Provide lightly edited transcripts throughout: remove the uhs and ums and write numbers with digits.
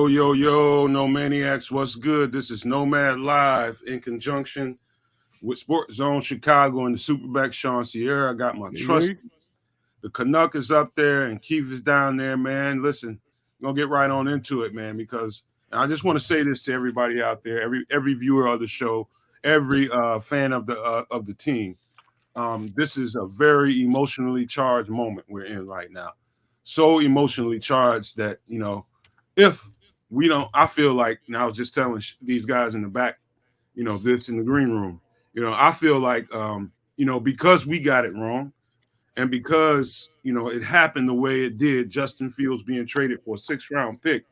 Yo, No Maniacs, what's good? This is Nomad Live in conjunction with Sports Zone Chicago and the Superback Sean Sierra. I got my trust. The Canuck is up there and Keith is down there, man. Listen, I'm going to get right on into it, man, because I just want to say this to everybody out there, every viewer of the show, every fan of the team. This is a very emotionally charged moment we're in right now. So emotionally charged that, if we don't, I feel like, and I was just telling these guys in the back, this in the green room, I feel like, because we got it wrong and because, it happened the way it did, Justin Fields being traded for a 6th-round pick,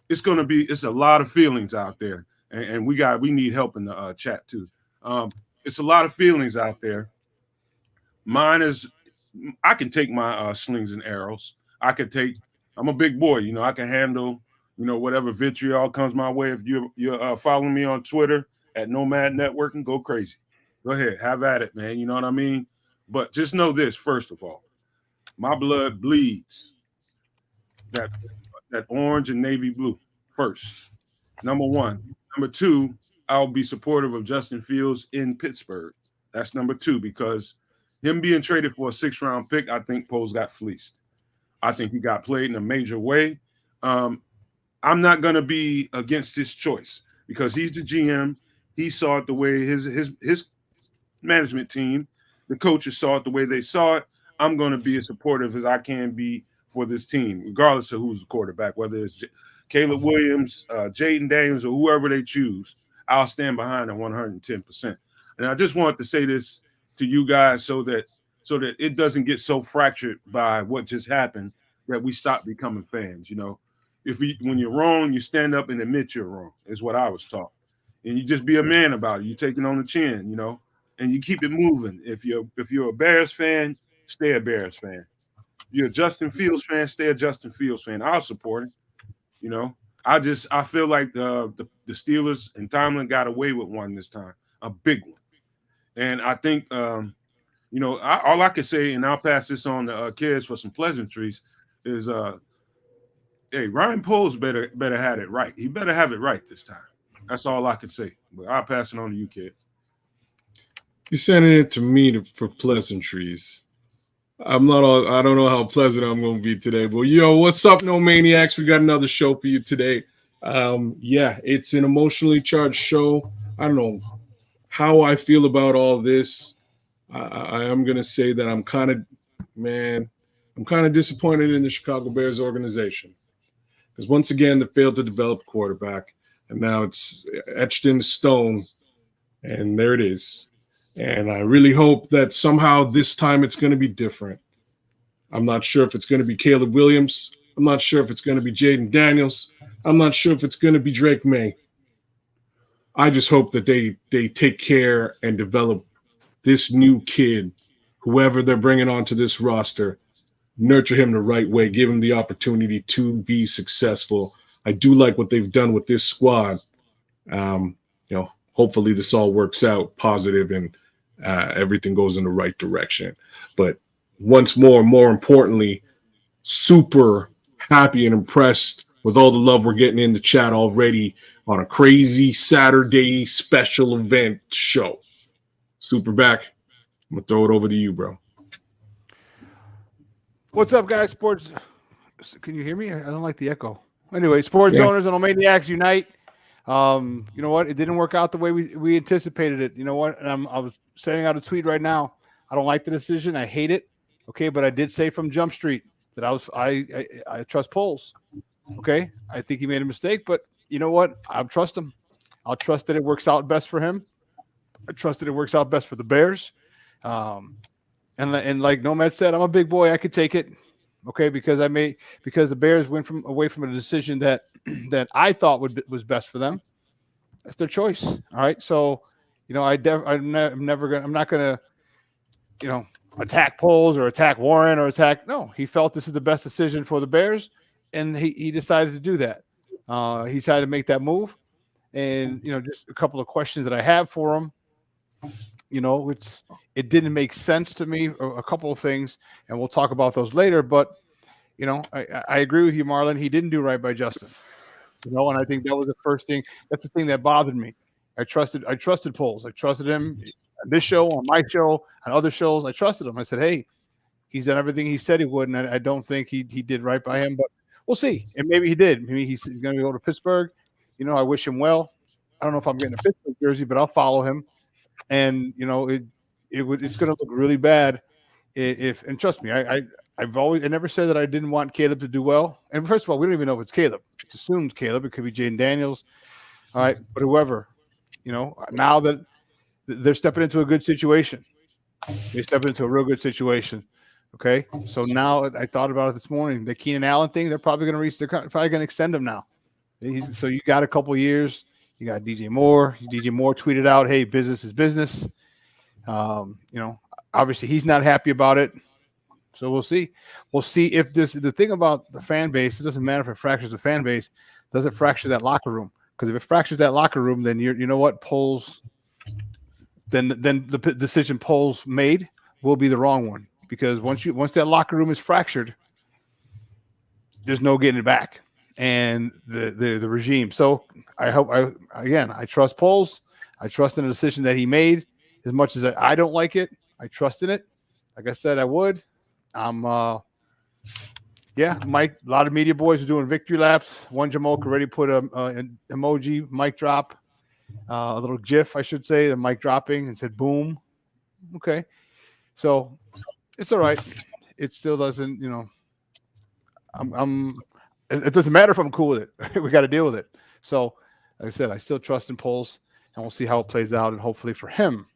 it's a lot of feelings out there. And we need help in the chat too. It's a lot of feelings out there. Mine is, I can take my slings and arrows. I'm a big boy, I can handle, whatever vitriol comes my way. If you're following me on Twitter at nomadnetwork, and go crazy. Go ahead, have at it, man. You know what I mean? But just know this, first of all, my blood bleeds that orange and navy blue first. Number one. Number two, I'll be supportive of Justin Fields in Pittsburgh. That's number two, because him being traded for a 6th-round pick, I think Poles got fleeced. I think he got played in a major way. I'm not going to be against his choice because he's the GM. He saw it the way his management team, the coaches saw it the way they saw it. I'm going to be as supportive as I can be for this team, regardless of who's the quarterback, whether it's Caleb Williams, Jaden Daniels, or whoever they choose. I'll stand behind them 110%. And I just wanted to say this to you guys so that it doesn't get so fractured by what just happened that we stop becoming fans. When you're wrong, you stand up and admit you're wrong, is what I was taught. And you just be a man about it. You take it on the chin, and you keep it moving. If you're a Bears fan, stay a Bears fan. If you're a Justin Fields fan, stay a Justin Fields fan. I'll support him. I feel like the Steelers and Tomlin got away with one this time, a big one. And I think all I can say, and I'll pass this on to kids for some pleasantries, is hey, Ryan Poles better have it right. He better have it right this time. That's all I can say. But I'll pass it on to you, kid. You're sending it to me for pleasantries. I don't know how pleasant I'm going to be today. But, what's up, No Maniacs? We got another show for you today. It's an emotionally charged show. I don't know how I feel about all this. I am going to say that I'm kind of disappointed in the Chicago Bears organization. Because once again, they failed to develop a quarterback. And now it's etched in stone. And there it is. And I really hope that somehow this time it's going to be different. I'm not sure if it's going to be Caleb Williams. I'm not sure if it's going to be Jaden Daniels. I'm not sure if it's going to be Drake May. I just hope that they take care and develop this new kid, whoever they're bringing onto this roster, nurture him the right way, give him the opportunity to be successful. I do like what they've done with this squad. Hopefully this all works out positive and everything goes in the right direction. But once more importantly, super happy and impressed with all the love we're getting in the chat already on a crazy Saturday special event show. Superback, I'm going to throw it over to you, bro. What's up, guys? Sports. Can you hear me? I don't like the echo. Anyway, sports owners and Nomadiacs unite. You know what? It didn't work out the way we anticipated it. You know what? And I was sending out a tweet right now. I don't like the decision. I hate it. Okay, but I did say from Jump Street that I trust Poles. Okay, I think he made a mistake, but you know what? I'll trust him. I'll trust that it works out best for him. I trust that it works out best for the Bears. And like Nomad said, I'm a big boy. I could take it. Okay, because the Bears went away from a decision that I thought was best for them. That's their choice. All right. So, I'm not gonna, attack Poles or attack Warren or attack. No, he felt this is the best decision for the Bears, and he decided to do that. He decided to make that move, and just a couple of questions that I have for him. It didn't make sense to me, a couple of things, and we'll talk about those later. But, I agree with you, Marlon. He didn't do right by Justin. And I think that was the first thing. That's the thing that bothered me. I trusted Poles. I trusted him on this show, on my show, on other shows. I trusted him. I said, hey, he's done everything he said he would, and I don't think he did right by him. But we'll see. And maybe he did. Maybe he's going to go to Pittsburgh. I wish him well. I don't know if I'm getting a Pittsburgh jersey, but I'll follow him. And it's going to look really bad if. And trust me, I never said that I didn't want Caleb to do well. And first of all, we don't even know if it's Caleb. It's assumed Caleb. It could be Jaden Daniels. All right, but whoever. Now that they're stepping into a good situation, they step into a real good situation. Okay, so now I thought about it this morning. The Keenan Allen thing, they're probably going to reach. They're probably going to extend him now. So you got a couple years. You got DJ Moore. DJ Moore tweeted out, "Hey, business is business." Obviously he's not happy about it. So we'll see. We'll see if the thing about the fan base. It doesn't matter if it fractures the fan base. Does it fracture that locker room? Because if it fractures that locker room, then you know what, Poles. Then the decision Poles made will be the wrong one. Because once that locker room is fractured, there's no getting it back, and the regime. So I trust Poles. I trust in the decision that he made. As much as I don't like it, I trust in it. Like I said, I would. Mike. A lot of media boys are doing victory laps. One Jamoke already put an emoji, mic drop, a little GIF, I should say, the mic dropping, and said boom. Okay, so. It's all right. It still doesn't, it doesn't matter if I'm cool with it. We got to deal with it. So, like I said, I still trust in Poles, and we'll see how it plays out. And hopefully for him,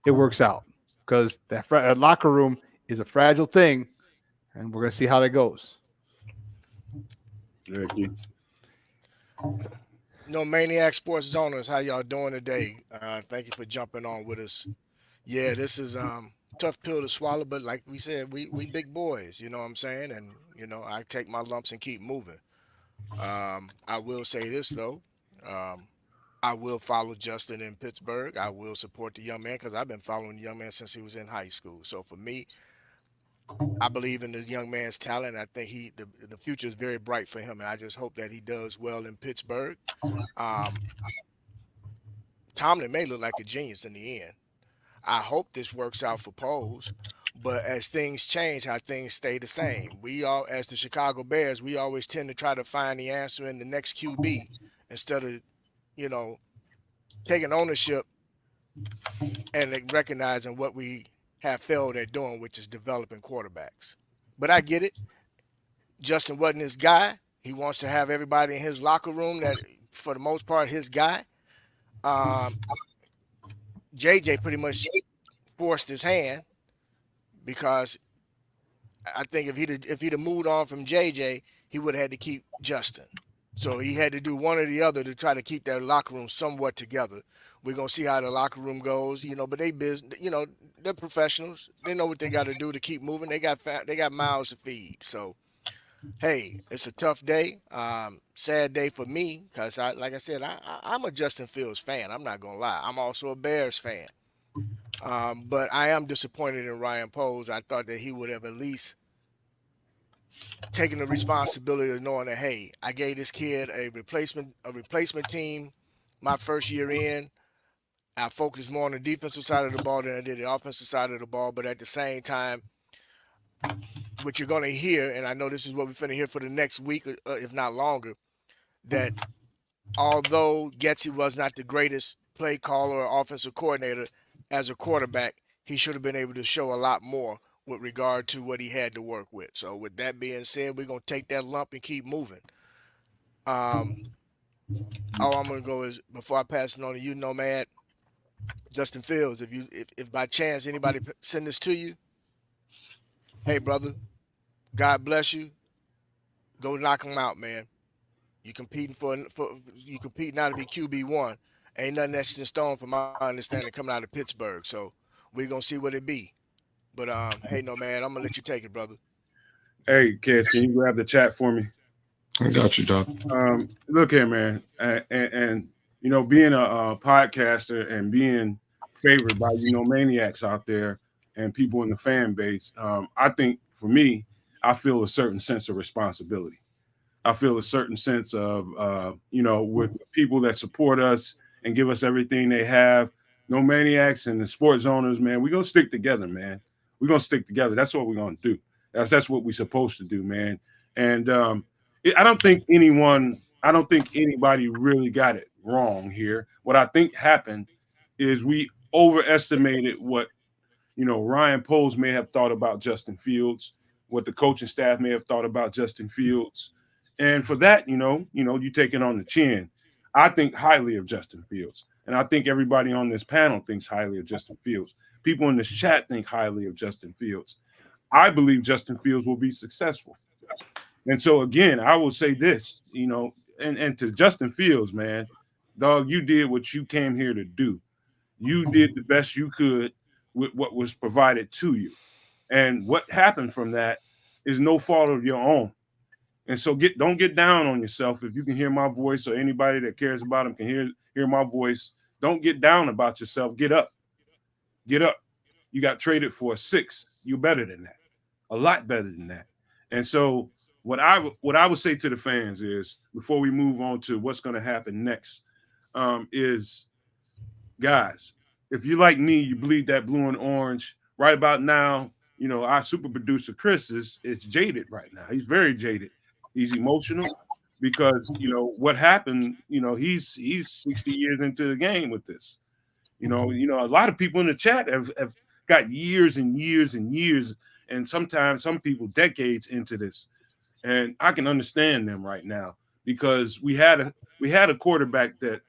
it works out, because that locker room is a fragile thing, and we're going to see how that goes. Thank you. Maniac Sports Zoners, how y'all doing today? Thank you for jumping on with us. Yeah, this is tough pill to swallow, but like we said, we big boys, you know what I'm saying? And, I take my lumps and keep moving. I will say this, though. I will follow Justin in Pittsburgh. I will support the young man, because I've been following the young man since he was in high school. So for me, I believe in the young man's talent. I think the future is very bright for him, and I just hope that he does well in Pittsburgh. Tomlin may look like a genius in the end. I hope this works out for Poles, but as things change, how things stay the same. We all, as the Chicago Bears, we always tend to try to find the answer in the next QB instead of, taking ownership and recognizing what we have failed at doing, which is developing quarterbacks. But I get it. Justin wasn't his guy. He wants to have everybody in his locker room that, for the most part, his guy. JJ pretty much forced his hand, because I think if he'd have moved on from JJ, he would have had to keep Justin. So he had to do one or the other to try to keep that locker room somewhat together. We're gonna see how the locker room goes, but they're professionals. They know what they got to do to keep moving. They got mouths to feed. So hey, it's a tough day. Sad day for me, because like I said, I'm a Justin Fields fan. I'm not gonna lie. I'm also a Bears fan. But I am disappointed in Ryan Poles. I thought that he would have at least taken the responsibility of knowing that, hey, I gave this kid a replacement team my first year in. I focused more on the defensive side of the ball than I did the offensive side of the ball. But at the same time, what you're going to hear, and I know this is what we're going to hear for the next week, if not longer, that although Getsy was not the greatest play caller or offensive coordinator as a quarterback, he should have been able to show a lot more with regard to what he had to work with. So with that being said, we're going to take that lump and keep moving. All I'm going to go is, before I pass it on to you, Nomad, Justin Fields, if by chance anybody send this to you, hey, brother, God bless you. Go knock him out, man. You competing you competing now to be QB1. Ain't nothing that's in stone, from my understanding, coming out of Pittsburgh. So we're gonna see what it be. But hey, Nomad, I'm gonna let you take it, brother. Hey, Kedz, can you grab the chat for me? I got you, Doc. Look here, man, and being a podcaster and being favored by maniacs out there and people in the fan base, I think for me, I feel a certain sense of responsibility. I feel a certain sense of, with people that support us and give us everything they have. No maniacs and the sports owners, man, we're going to stick together, man. We're going to stick together. That's what we're going to do. That's what we're supposed to do, man. And I don't think anybody really got it wrong here. What I think happened is we overestimated what, Ryan Poles may have thought about Justin Fields, what the coaching staff may have thought about Justin Fields. And for that, you take it on the chin. I think highly of Justin Fields. And I think everybody on this panel thinks highly of Justin Fields. People in this chat think highly of Justin Fields. I believe Justin Fields will be successful. And so, again, I will say this, and to Justin Fields, man, dog, you did what you came here to do. You did the best you could with what was provided to you. And what happened from that is no fault of your own. And so don't get down on yourself. If you can hear my voice, or anybody that cares about him can hear my voice, don't get down about yourself. Get up. Get up. You got traded for a 6. You're better than that. A lot better than that. And so what I would say to the fans is, before we move on to what's going to happen next, is, guys, if you like me, you bleed that blue and orange. Right about now, our super producer Chris is jaded right now. He's very jaded. He's emotional because what happened. He's 60 years into the game with this. A lot of people in the chat have got years and years and years, and sometimes some people decades into this. And I can understand them right now, because we had a quarterback that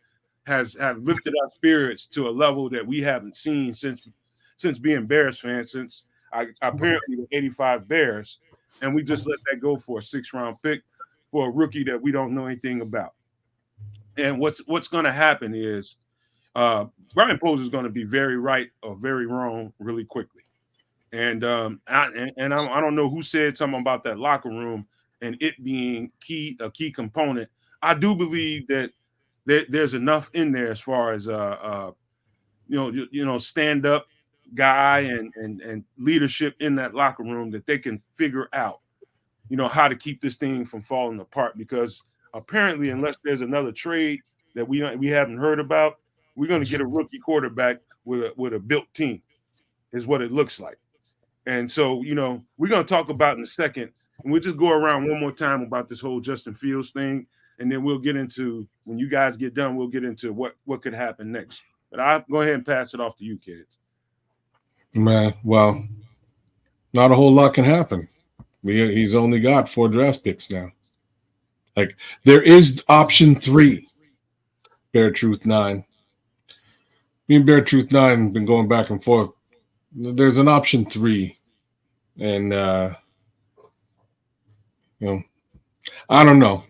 have lifted our spirits to a level that we haven't seen since being Bears fans, since apparently the '85 Bears, and we just let that go for a 6th-round pick for a rookie that we don't know anything about. And what's going to happen is Ryan Poles is going to be very right or very wrong really quickly. And I don't know who said something about that locker room and it being a key component. I do believe that there's enough in there as far as stand up guy and leadership in that locker room, that they can figure out how to keep this thing from falling apart. Because apparently, unless there's another trade that we haven't heard about, we're going to get a rookie quarterback with a built team, is what it looks like. And so, we're going to talk about in a second, and we'll just go around one more time about this whole Justin Fields thing. And then we'll get into, when you guys get done, we'll get into what could happen next. But I'll go ahead and pass it off to you, kids. Man, well, not a whole lot can happen. He's only got 4 draft picks now. Like, there is option 3, Bear Truth 9. Me and Bear Truth 9 have been going back and forth. There's an option 3. And, I don't know.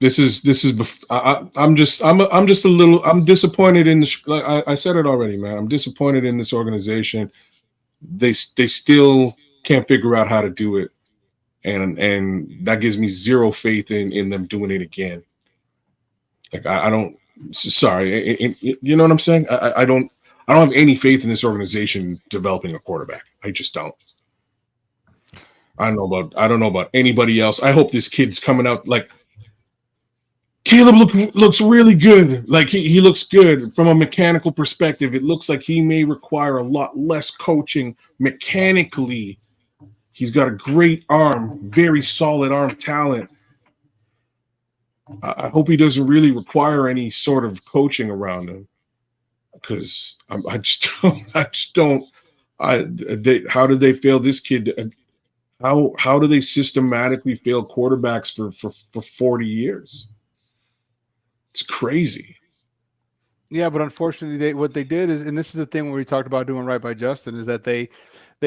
I'm just I'm disappointed in this. Like I said it already, man. I'm disappointed in this organization. They still can't figure out how to do it, and that gives me zero faith in them doing it again. Like I don't. Sorry, you know what I'm saying? I don't have any faith in this organization developing a quarterback. I just don't. I don't know about anybody else. I hope this kid's coming out like. Caleb looks really good. Like he looks good from a mechanical perspective. It looks like he may require a lot less coaching mechanically. He's got a great arm, very solid arm talent. I hope he doesn't really require any sort of coaching around him, because I just don't. How did they fail this kid? How do they systematically fail quarterbacks for 40 years? It's crazy. Yeah, but unfortunately, what they did is, and this is the thing when we talked about doing right by Justin, is that they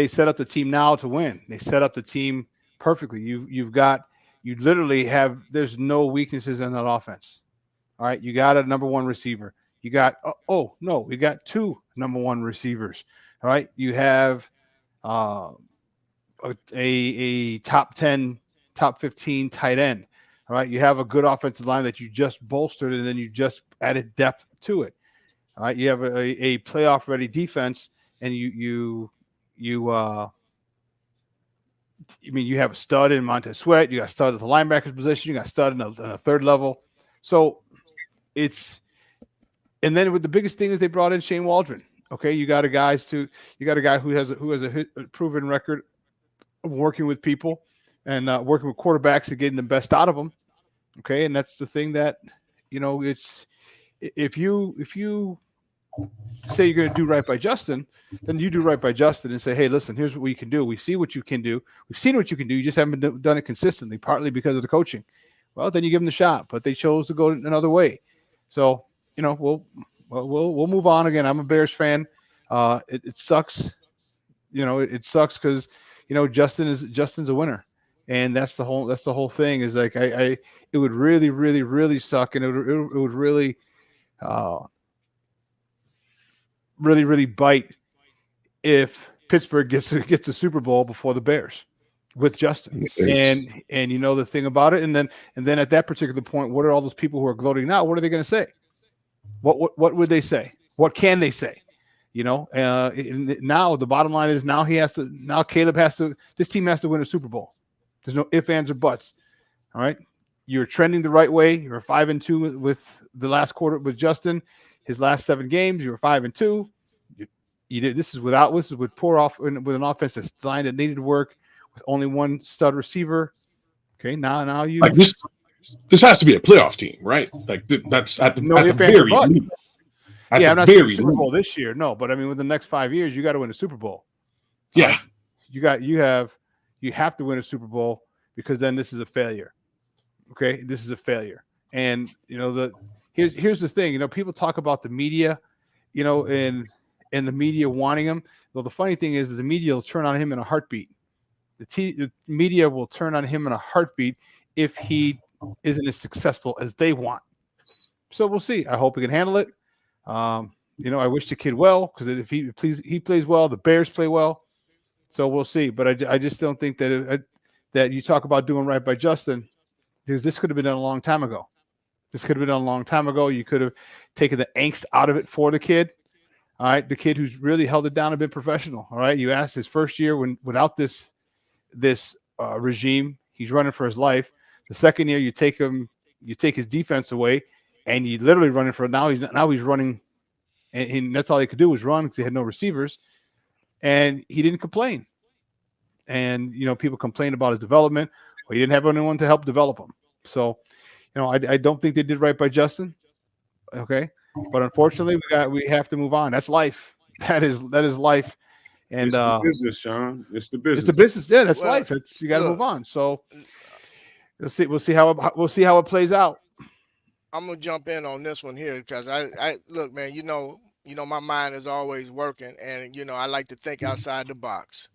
set up the team now to win. They set up the team perfectly. You literally have, there's no weaknesses in that offense. All right, you got a number 1 receiver. You got we got 2 number 1 receivers. All right, you have a top 10, top 15 tight end. All right, you have a good offensive line that you just bolstered, and then you just added depth to it. All right, you have a playoff ready defense, and you I mean, you have a stud in Montez Sweat. You got stud at the linebackers position. You got stud in a third level. So it's, and then with the biggest thing is they brought in Shanewaldron. Okay, you got a guy who has a proven record of working with people and working with quarterbacks and getting the best out of them. Okay, and that's the thing that, it's, if you say you're going to do right by Justin, then you do right by Justin and say, hey, listen, here's what we can do. We see what you can do. We've seen what you can do. You just haven't done it consistently, partly because of the coaching. Well, then you give them the shot, but they chose to go another way. So, we'll move on. Again, I'm a Bears fan. It sucks. It sucks because, Justin's a winner. And that's the whole thing is like, it would really, really, really suck. And it would really, really, really bite if Pittsburgh gets a Super Bowl before the Bears with Justin. And the thing about it, and then at that particular point, what are all those people who are gloating now? What are they going to say? What would they say? What can they say? Now the bottom line is now Caleb this team has to win a Super Bowl. There's no ifs, ands, or buts. All right. You're trending the right way. You're 5-2 with the last quarter with Justin. His last 7 games, you were 5-2. This is with an offense that's line that needed work with only one stud receiver. Okay, now you like this has to be a playoff team, right? Like that's at the very least. I'm not saying Super Bowl this year, no, but I mean, within the next 5 years, you got to win a Super Bowl. Yeah, you have to win a Super Bowl because then this is a failure. Okay, this is a failure, and here's the thing. People talk about the media, and the media wanting him. Well, the funny thing is the media will turn on him in a heartbeat. The media will turn on him in a heartbeat if he isn't as successful as they want. So we'll see. I hope he can handle it. I wish the kid well because if he plays well, the Bears play well. So we'll see. But I just don't think that that you talk about doing right by Justin because this could have been done a long time ago. You could have taken the angst out of it for the kid. All right, the kid who's really held it down and been professional. All right, you asked his first year without this regime, he's running for his life. The second year, you take his defense away, and you literally running for now he's running, and that's all he could do was run because he had no receivers, and he didn't complain. And people complained about his development. Well, he didn't have anyone to help develop him. So, I don't think they did right by Justin. Okay. But unfortunately, we have to move on. That's life. That is life. And it's the business, Sean. It's the business. It's the business. Yeah, that's life. You got to move on. So we'll see how it plays out. I'm gonna jump in on this one here because I look, man. My mind is always working, and I like to think outside the box.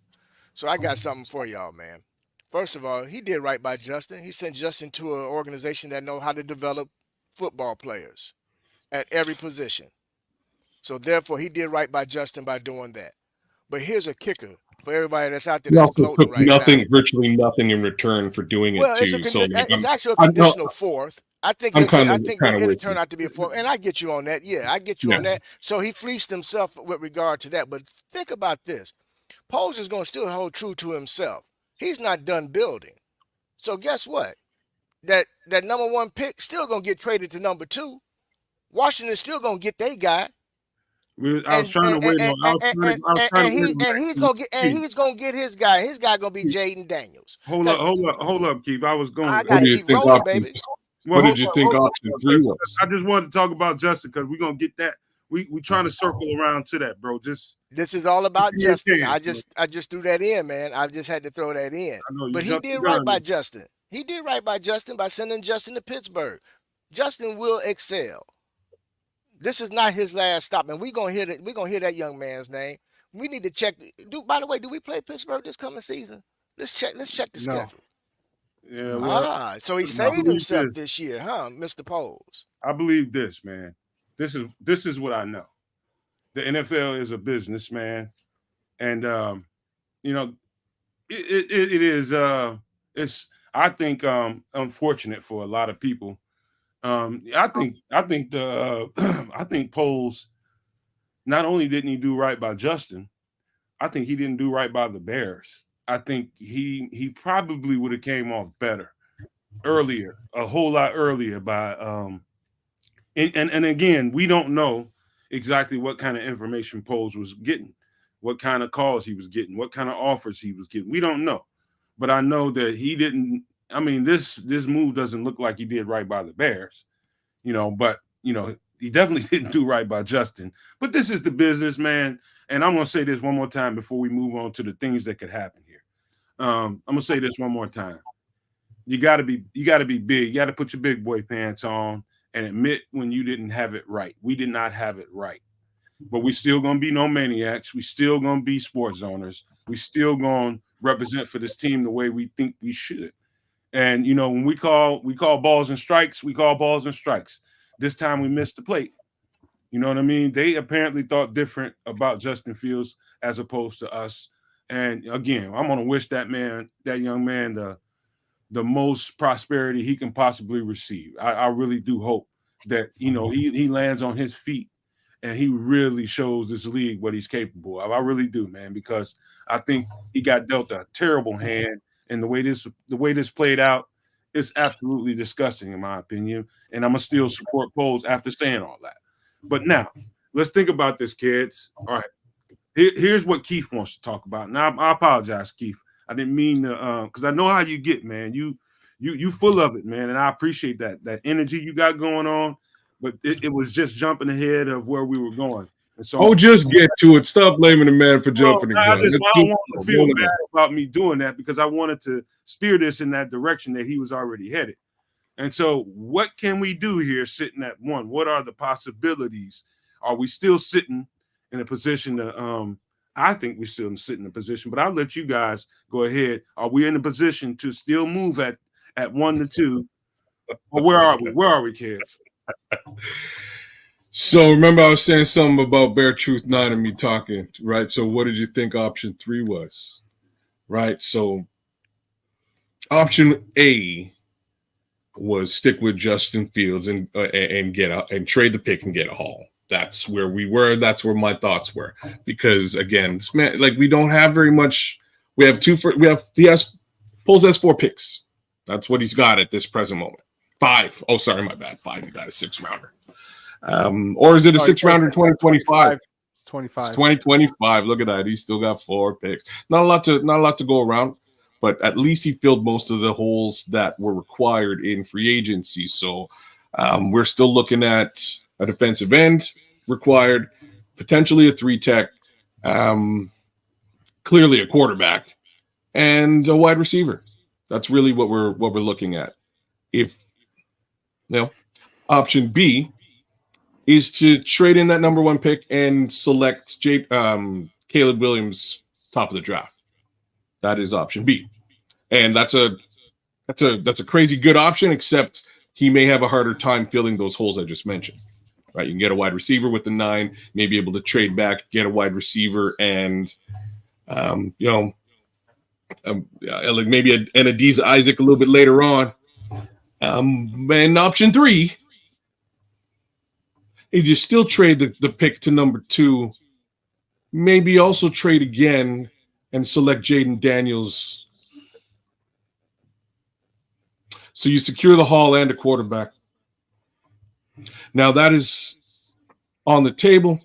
So I got something for y'all, man. First of all, he did right by Justin. He sent Justin to an organization that know how to develop football players at every position. So therefore, he did right by Justin by doing that. But here's a kicker for everybody that's out there that's gloating right now. Virtually nothing in return for doing it too. It's actually a conditional fourth. I think it'll turn out to be a fourth, and I get you on that. Yeah, I get you on that. So he fleeced himself with regard to that. But think about this: Poles is going to still hold true to himself. He's not done building. So guess what? That number 1 pick still going to get traded to number 2. Washington's still going to get their guy. I was trying to wait on. He's gonna get his guy. His guy gonna be Jaden Daniels. Hold up, Keith. I was going. I gotta keep rolling, baby. What did you think option 3 was? I just wanted to talk about Justin because we're gonna get that. We trying to circle around to that, bro. This is all about Justin. I just threw that in, man. I just had to throw that in. But he did right by Justin. He did right by Justin by sending Justin to Pittsburgh. Justin will excel. This is not his last stop, and we're gonna hear that young man's name. We need to check. By the way, do we play Pittsburgh this coming season? Let's check the schedule. Yeah. So he saved himself this year, huh, Mr. Poles? I believe this, man. This is what I know. The NFL is a business, man, and it is. It's I think unfortunate for a lot of people. I think Poles not only didn't he do right by Justin, I think he didn't do right by the Bears. I think he probably would have came off better earlier, a whole lot earlier by and again, we don't know exactly what kind of information Poles was getting, what kind of calls he was getting, what kind of offers he was getting. We don't know. But I know that he didn't. I mean, this move doesn't look like he did right by the Bears, but he definitely didn't do right by Justin. But this is the business, man. And I'm gonna say this one more time before we move on to the things that could happen here. I'm gonna say this one more time. You gotta be big. You gotta put your big boy pants on and admit when you didn't have it right. We did not have it right. But we still gonna be no maniacs. We still gonna be sports owners. We still gonna represent for this team the way we think we should. And when we call balls and strikes, we call balls and strikes. This time we missed the plate. You know what I mean? They apparently thought different about Justin Fields as opposed to us. And again, I'm gonna wish that young man, the most prosperity he can possibly receive. I really do hope that he lands on his feet and he really shows this league what he's capable of. I really do, man, because I think he got dealt a terrible hand, and the way this played out, it's absolutely disgusting in my opinion. And I'm gonna still support Poles after saying all that. But now let's think about this, kids. All right, here's what Keith wants to talk about. Now I apologize, Keith. I didn't mean to, because I know how you get, man. You full of it, man, and I appreciate that energy you got going on. But it was just jumping ahead of where we were going. And so, just get to it. Stop blaming the man for jumping the gun. I don't want to feel bad about me doing that because I wanted to steer this in that direction that he was already headed. And so, what can we do here, sitting at one? What are the possibilities? Are we still sitting in a position to? I think we still sit in a position, but I'll let you guys go ahead. Are we in a position to still move at 1 to 2? Or where are we? Where are we, kids? So remember I was saying something about Bear Truth 9 and me talking, right? So what did you think option 3 was? Right? So option A was stick with Justin Fields and get out and trade the pick and get a haul. That's where we were. That's where my thoughts were. Because again, this man, we don't have very much. Poles has 4 picks. That's what he's got at this present moment. 5. Oh, sorry, my bad. 5. He got a 6-rounder. Or is it a 6-rounder in 2025? 25. It's 2025. Look at that. He's still got 4 picks. Not a lot to go around, but at least he filled most of the holes that were required in free agency. So we're still looking at a defensive end required, potentially a 3-tech, clearly a quarterback, and a wide receiver. That's really what we're looking at. Option B is to trade in that number 1 pick and select Caleb Williams top of the draft. That is option B, and that's a crazy good option. Except he may have a harder time filling those holes I just mentioned. Right, you can get a wide receiver with the 9, maybe able to trade back, get a wide receiver, and maybe an Adiza Isaac a little bit later on. And option 3 is you still trade the pick to number 2, maybe also trade again and select Jaden Daniels. So you secure the haul and a quarterback. Now that is on the table.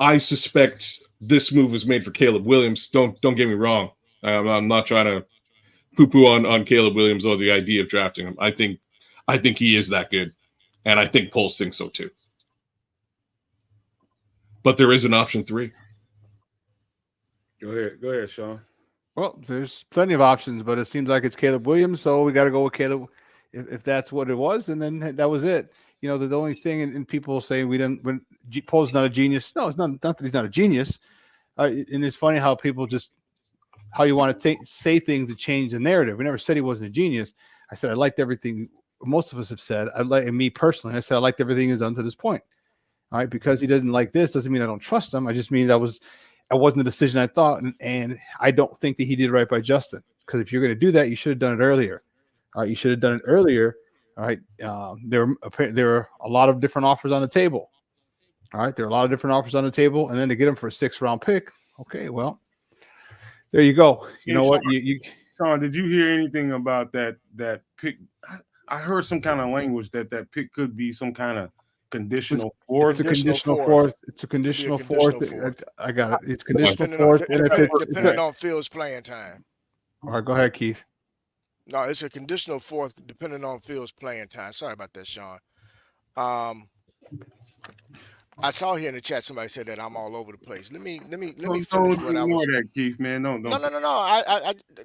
I suspect this move was made for Caleb Williams. Don't get me wrong. I'm not trying to poo-poo on Caleb Williams or the idea of drafting him. I think he is that good, and I think Poles thinks so too. But there is an option 3. Go ahead, Sean. Well, there's plenty of options, but it seems like it's Caleb Williams, so we got to go with Caleb. If that's what it was, and then that was it. The only thing, and people say when Poles is not a genius. No, it's not that he's not a genius. And it's funny how people how you want to say things to change the narrative. We never said he wasn't a genius. I said I liked everything. Most of us have said and me personally, I said I liked everything he's done to this point. All right, because he doesn't like this doesn't mean I don't trust him. I just mean that wasn't the decision I thought, and I don't think that he did right by Justin. Because if you're going to do that, you should have done it earlier. All right, you should have done it earlier. All right, there are a lot of different offers on the table. All right, there are a lot of different offers on the table, and then to get him for a 6-round pick. Okay, well, There you go. You Hey, know what? Sean, You Sean, did you hear anything about that pick? I heard some kind of language that pick could be some kind of conditional fourth. It's a conditional fourth. It's a conditional fourth. I got it. It's conditional fourth. And if it's depending on Phil's playing time. All right, go ahead, Keith. No, it's a conditional fourth depending on Phil's playing time. Sorry about that, Sean. I saw here in the chat somebody said that I'm all over the place. Let me finish what I was. That, Keith, man. No. No.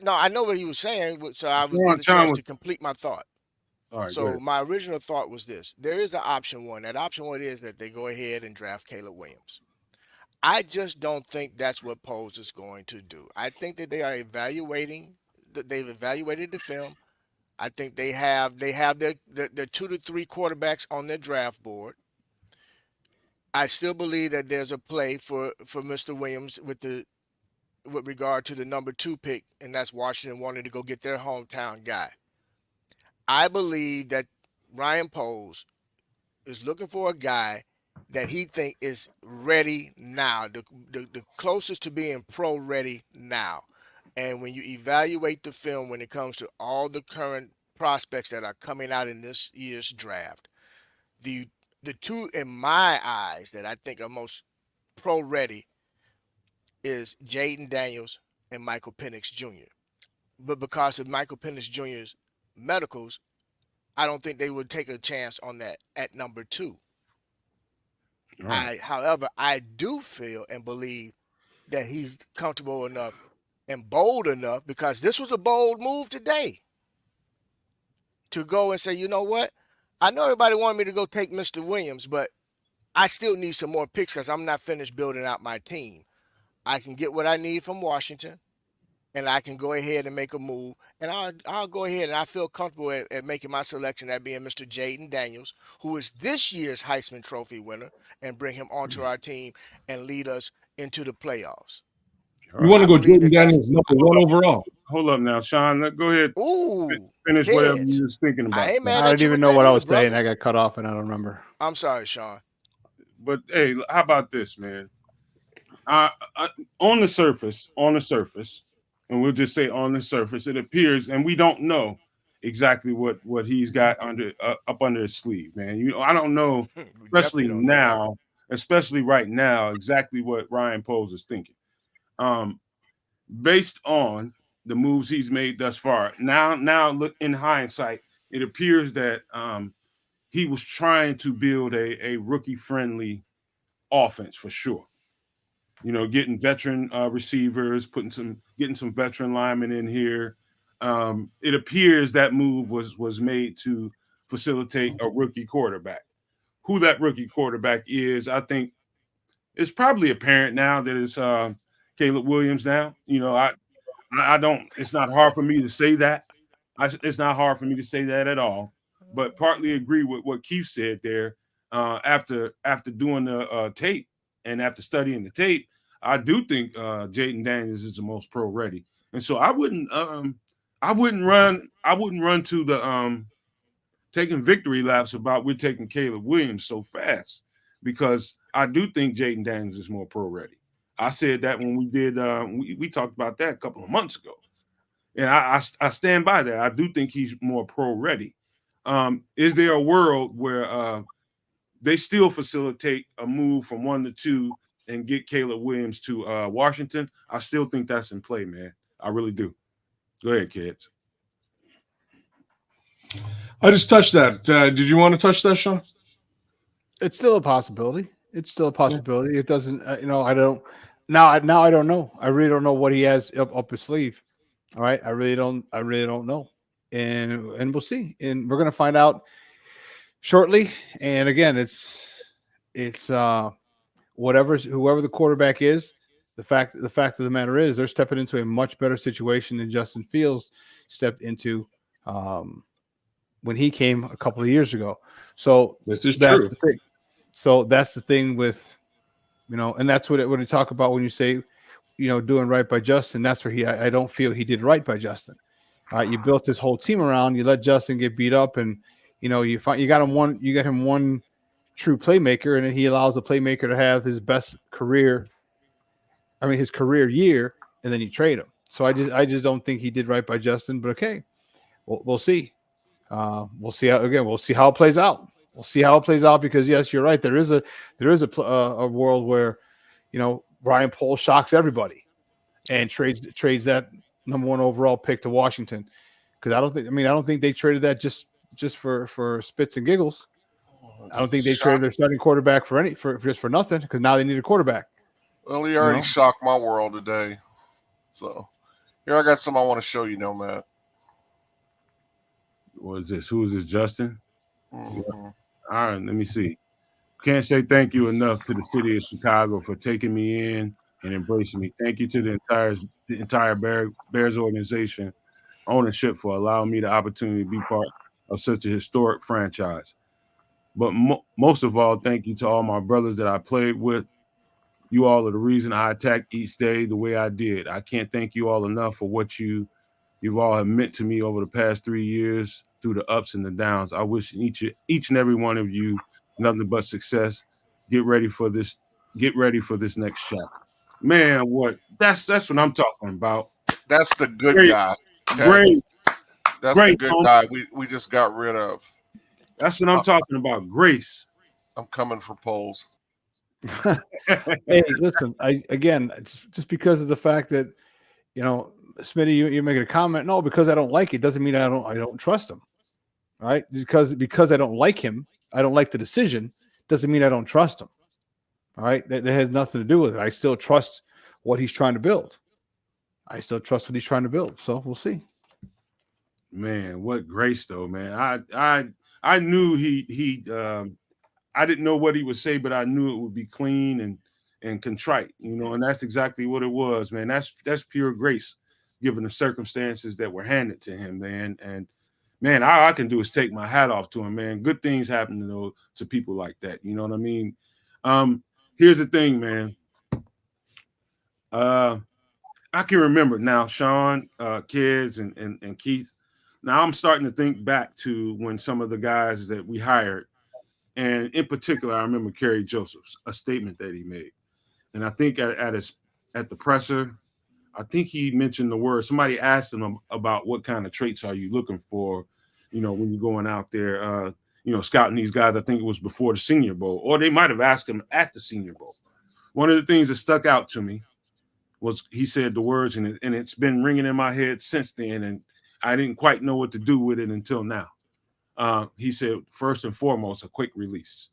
I know what he was saying, so I was getting a chance to complete my thought. All right. So my original thought was this: there is an option one. That option one is that they go ahead and draft Caleb Williams. I just don't think that's what Poles is going to do. I think that they are evaluating. They've evaluated the film. I think they have their 2 to 3 quarterbacks on their draft board. I still believe that there's a play for Mr. Williams with regard to the number 2 pick, and that's Washington wanting to go get their hometown guy. I believe that Ryan Poles is looking for a guy that he think is ready now, the closest to being pro ready now. And when you evaluate the film, when it comes to all the current prospects that are coming out in this year's draft, the 2 in my eyes that I think are most pro ready is Jaden Daniels and Michael Penix Jr. But because of Michael Penix Jr.'s medicals, I don't think they would take a chance on that at number 2. Right. However, I do feel and believe that he's comfortable enough and bold enough, because this was a bold move today, to go and say, you know what? I know everybody wanted me to go take Mr. Williams, but I still need some more picks because I'm not finished building out my team. I can get what I need from Washington, and I can go ahead and make a move. And I'll go ahead, and I feel comfortable at making my selection, that being Mr. Jaden Daniels, who is this year's Heisman Trophy winner, and bring him onto our team and lead us into the playoffs. You want to go Jaden Daniels number 1 overall? Hold up now, Sean. Go ahead. Ooh, finish whatever you was thinking about. I didn't even know what I was saying. I got cut off, and I don't remember. I'm sorry, Sean. But hey, how about this, man? On the surface, and we'll just say on the surface, it appears, and we don't know exactly what he's got up under his sleeve, man. You know, I don't know, especially right now, exactly what Ryan Poles is thinking. Based on the moves he's made thus far, now look, in hindsight, it appears that he was trying to build a rookie-friendly offense for sure. You know, getting veteran receivers, getting some veteran linemen in here. It appears that move was made to facilitate a rookie quarterback. Who that rookie quarterback is, I think, it's probably apparent now that it's Caleb Williams. Now, you know, I don't. It's not hard for me to say that. It's not hard for me to say that at all. But partly agree with what Keith said there. After doing the tape and after studying the tape, I do think Jaden Daniels is the most pro ready, and so I wouldn't run to the taking victory laps about we're taking Caleb Williams so fast, because I do think Jaden Daniels is more pro ready. I said that when we did we talked about that a couple of months ago, and I stand by that. I do think he's more pro ready. Is there a world where they still facilitate a move from 1 to 2 and get Caleb Williams to Washington? I still think that's in play, man. I really do. Go ahead, kids. I just touched that. Did you want to touch that, Sean? It's still a possibility. Yeah. It doesn't, I don't. Now I don't know. I really don't know what he has up his sleeve. All right. I really don't know. And we'll see. And we're gonna find out shortly. And again, it's whoever the quarterback is. The fact of the matter is they're stepping into a much better situation than Justin Fields stepped into when he came a couple of years ago. So this is that's true. the thing. So that's the thing with, and that's what you talk about when you say, doing right by Justin. That's where I don't feel he did right by Justin. You built this whole team around. You let Justin get beat up, and you got him one true playmaker, and then he allows the playmaker to have his best career. His career year, and then you trade him. So I just don't think he did right by Justin. But okay, we'll see. We'll see we'll see how it plays out. We'll see how it plays out because yes, you're right. There is a world where, Ryan Poles shocks everybody and trades that number 1 overall pick to Washington. Because I don't think they traded that just for spits and giggles. I don't think they traded their starting quarterback for just for nothing because now they need a quarterback. Well, he already shocked my world today. So here I got some I want to show you, Nomad. What is this? Who is this, Justin? Mm-hmm. All right, let me see. Can't say thank you enough to the city of Chicago for taking me in and embracing me. Thank you to the entire Bears organization, ownership for allowing me the opportunity to be part of such a historic franchise. But most of all, thank you to all my brothers that I played with. You all are the reason I attack each day the way I did. I can't thank you all enough for what you've all have meant to me over the past 3 years through the ups and the downs. I wish each and every one of you nothing but success. Get ready for this next chapter. Man, that's what I'm talking about. That's the good guy. Okay? Great. That's Great, the good guy we just got rid of. That's what I'm talking about. Grace. I'm coming for Poles. Hey, listen, it's just because of the fact that, Smitty, you're making a comment. No, because I don't like it doesn't mean I don't trust him. All right. Because I don't like him, I don't like the decision, doesn't mean I don't trust him. All right. That has nothing to do with it. I still trust what he's trying to build. So we'll see. Man, what grace though, man. I knew he I didn't know what he would say, but I knew it would be clean and contrite, and that's exactly what it was, man. That's pure grace, given the circumstances that were handed to him, man. And man, all I can do is take my hat off to him, man. Good things happen to people like that. You know what I mean? Here's the thing, man. I can remember now, Sean, Kedz and Keith. Now I'm starting to think back to when some of the guys that we hired, and in particular, I remember Kerry Joseph's a statement that he made, and I think at the presser, I think he mentioned the word. Somebody asked him about what kind of traits are you looking for, when you're going out there, scouting these guys. I think it was before the Senior Bowl, or they might have asked him at the Senior Bowl. One of the things that stuck out to me was he said the words, and it's been ringing in my head since then, and I didn't quite know what to do with it until now. He said, first and foremost, a quick release.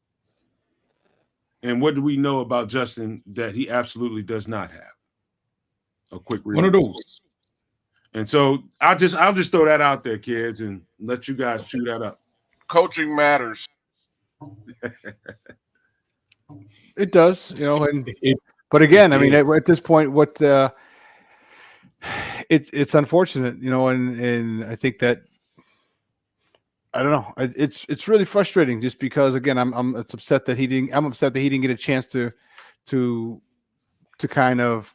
And what do we know about Justin that he absolutely does not have? A quick release. One of those. And so I'll just throw that out there, kids, and let you guys chew that up. Coaching matters. It does, but again, I mean, at this point, it's unfortunate, and I think that, I don't know. It's really frustrating just because, again, I'm upset that he didn't get a chance to kind of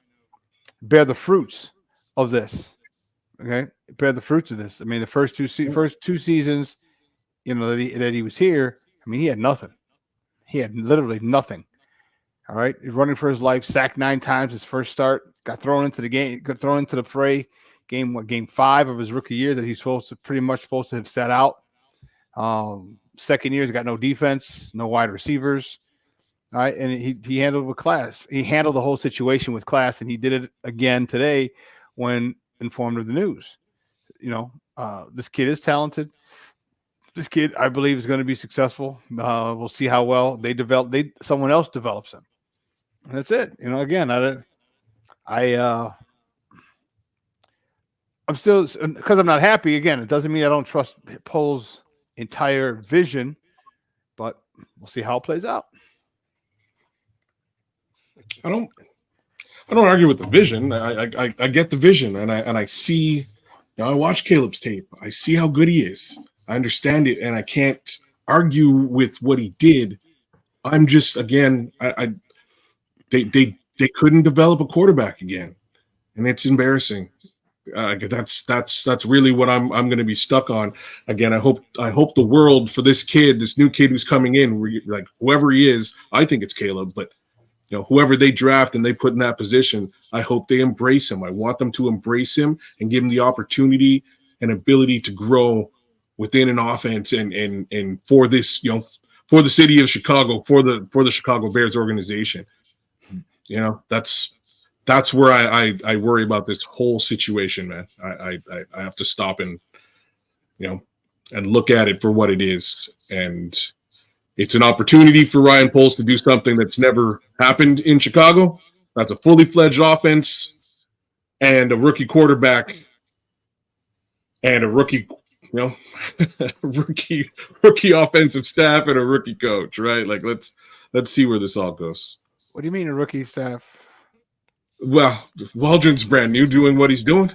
bear the fruits of this. Okay, bear the fruits of this. I mean, the first two seasons, that he was here. I mean, he had nothing. He had literally nothing. All right, he's running for his life. Sacked 9 times his first start. Got thrown into the game. Got thrown into the fray. Game 5 of his rookie year that he's pretty much supposed to have sat out. Second year, he's got no defense, no wide receivers. All right, and he handled with class. He handled the whole situation with class, and he did it again today when informed of the news. This kid is talented. This kid, I believe, is going to be successful. We'll see how well someone else develops him. And that's it. Again, I'm still, because I'm not happy. Again, it doesn't mean I don't trust Poles' entire vision, but we'll see how it plays out. I don't argue with the vision. I get the vision, and I see. I watch Caleb's tape. I see how good he is. I understand it, and I can't argue with what he did. I'm just, again, they couldn't develop a quarterback again, and it's embarrassing. That's really what I'm going to be stuck on. Again, I hope the world for this new kid who's coming in, like whoever he is, I think it's Caleb, but whoever they draft and they put in that position, I hope they embrace him. I want them to embrace him and give him the opportunity and ability to grow within an offense and for this, for the city of Chicago, for the Chicago Bears organization. That's where I worry about this whole situation, man. I have to stop and look at it for what it is. And it's an opportunity for Ryanpoles to do something that's never happened in Chicago. That's a fully fledged offense and a rookie quarterback and a rookie, rookie offensive staff and a rookie coach, right? Like let's see where this all goes. What do you mean a rookie staff? Well, Waldron's brand new, doing what he's doing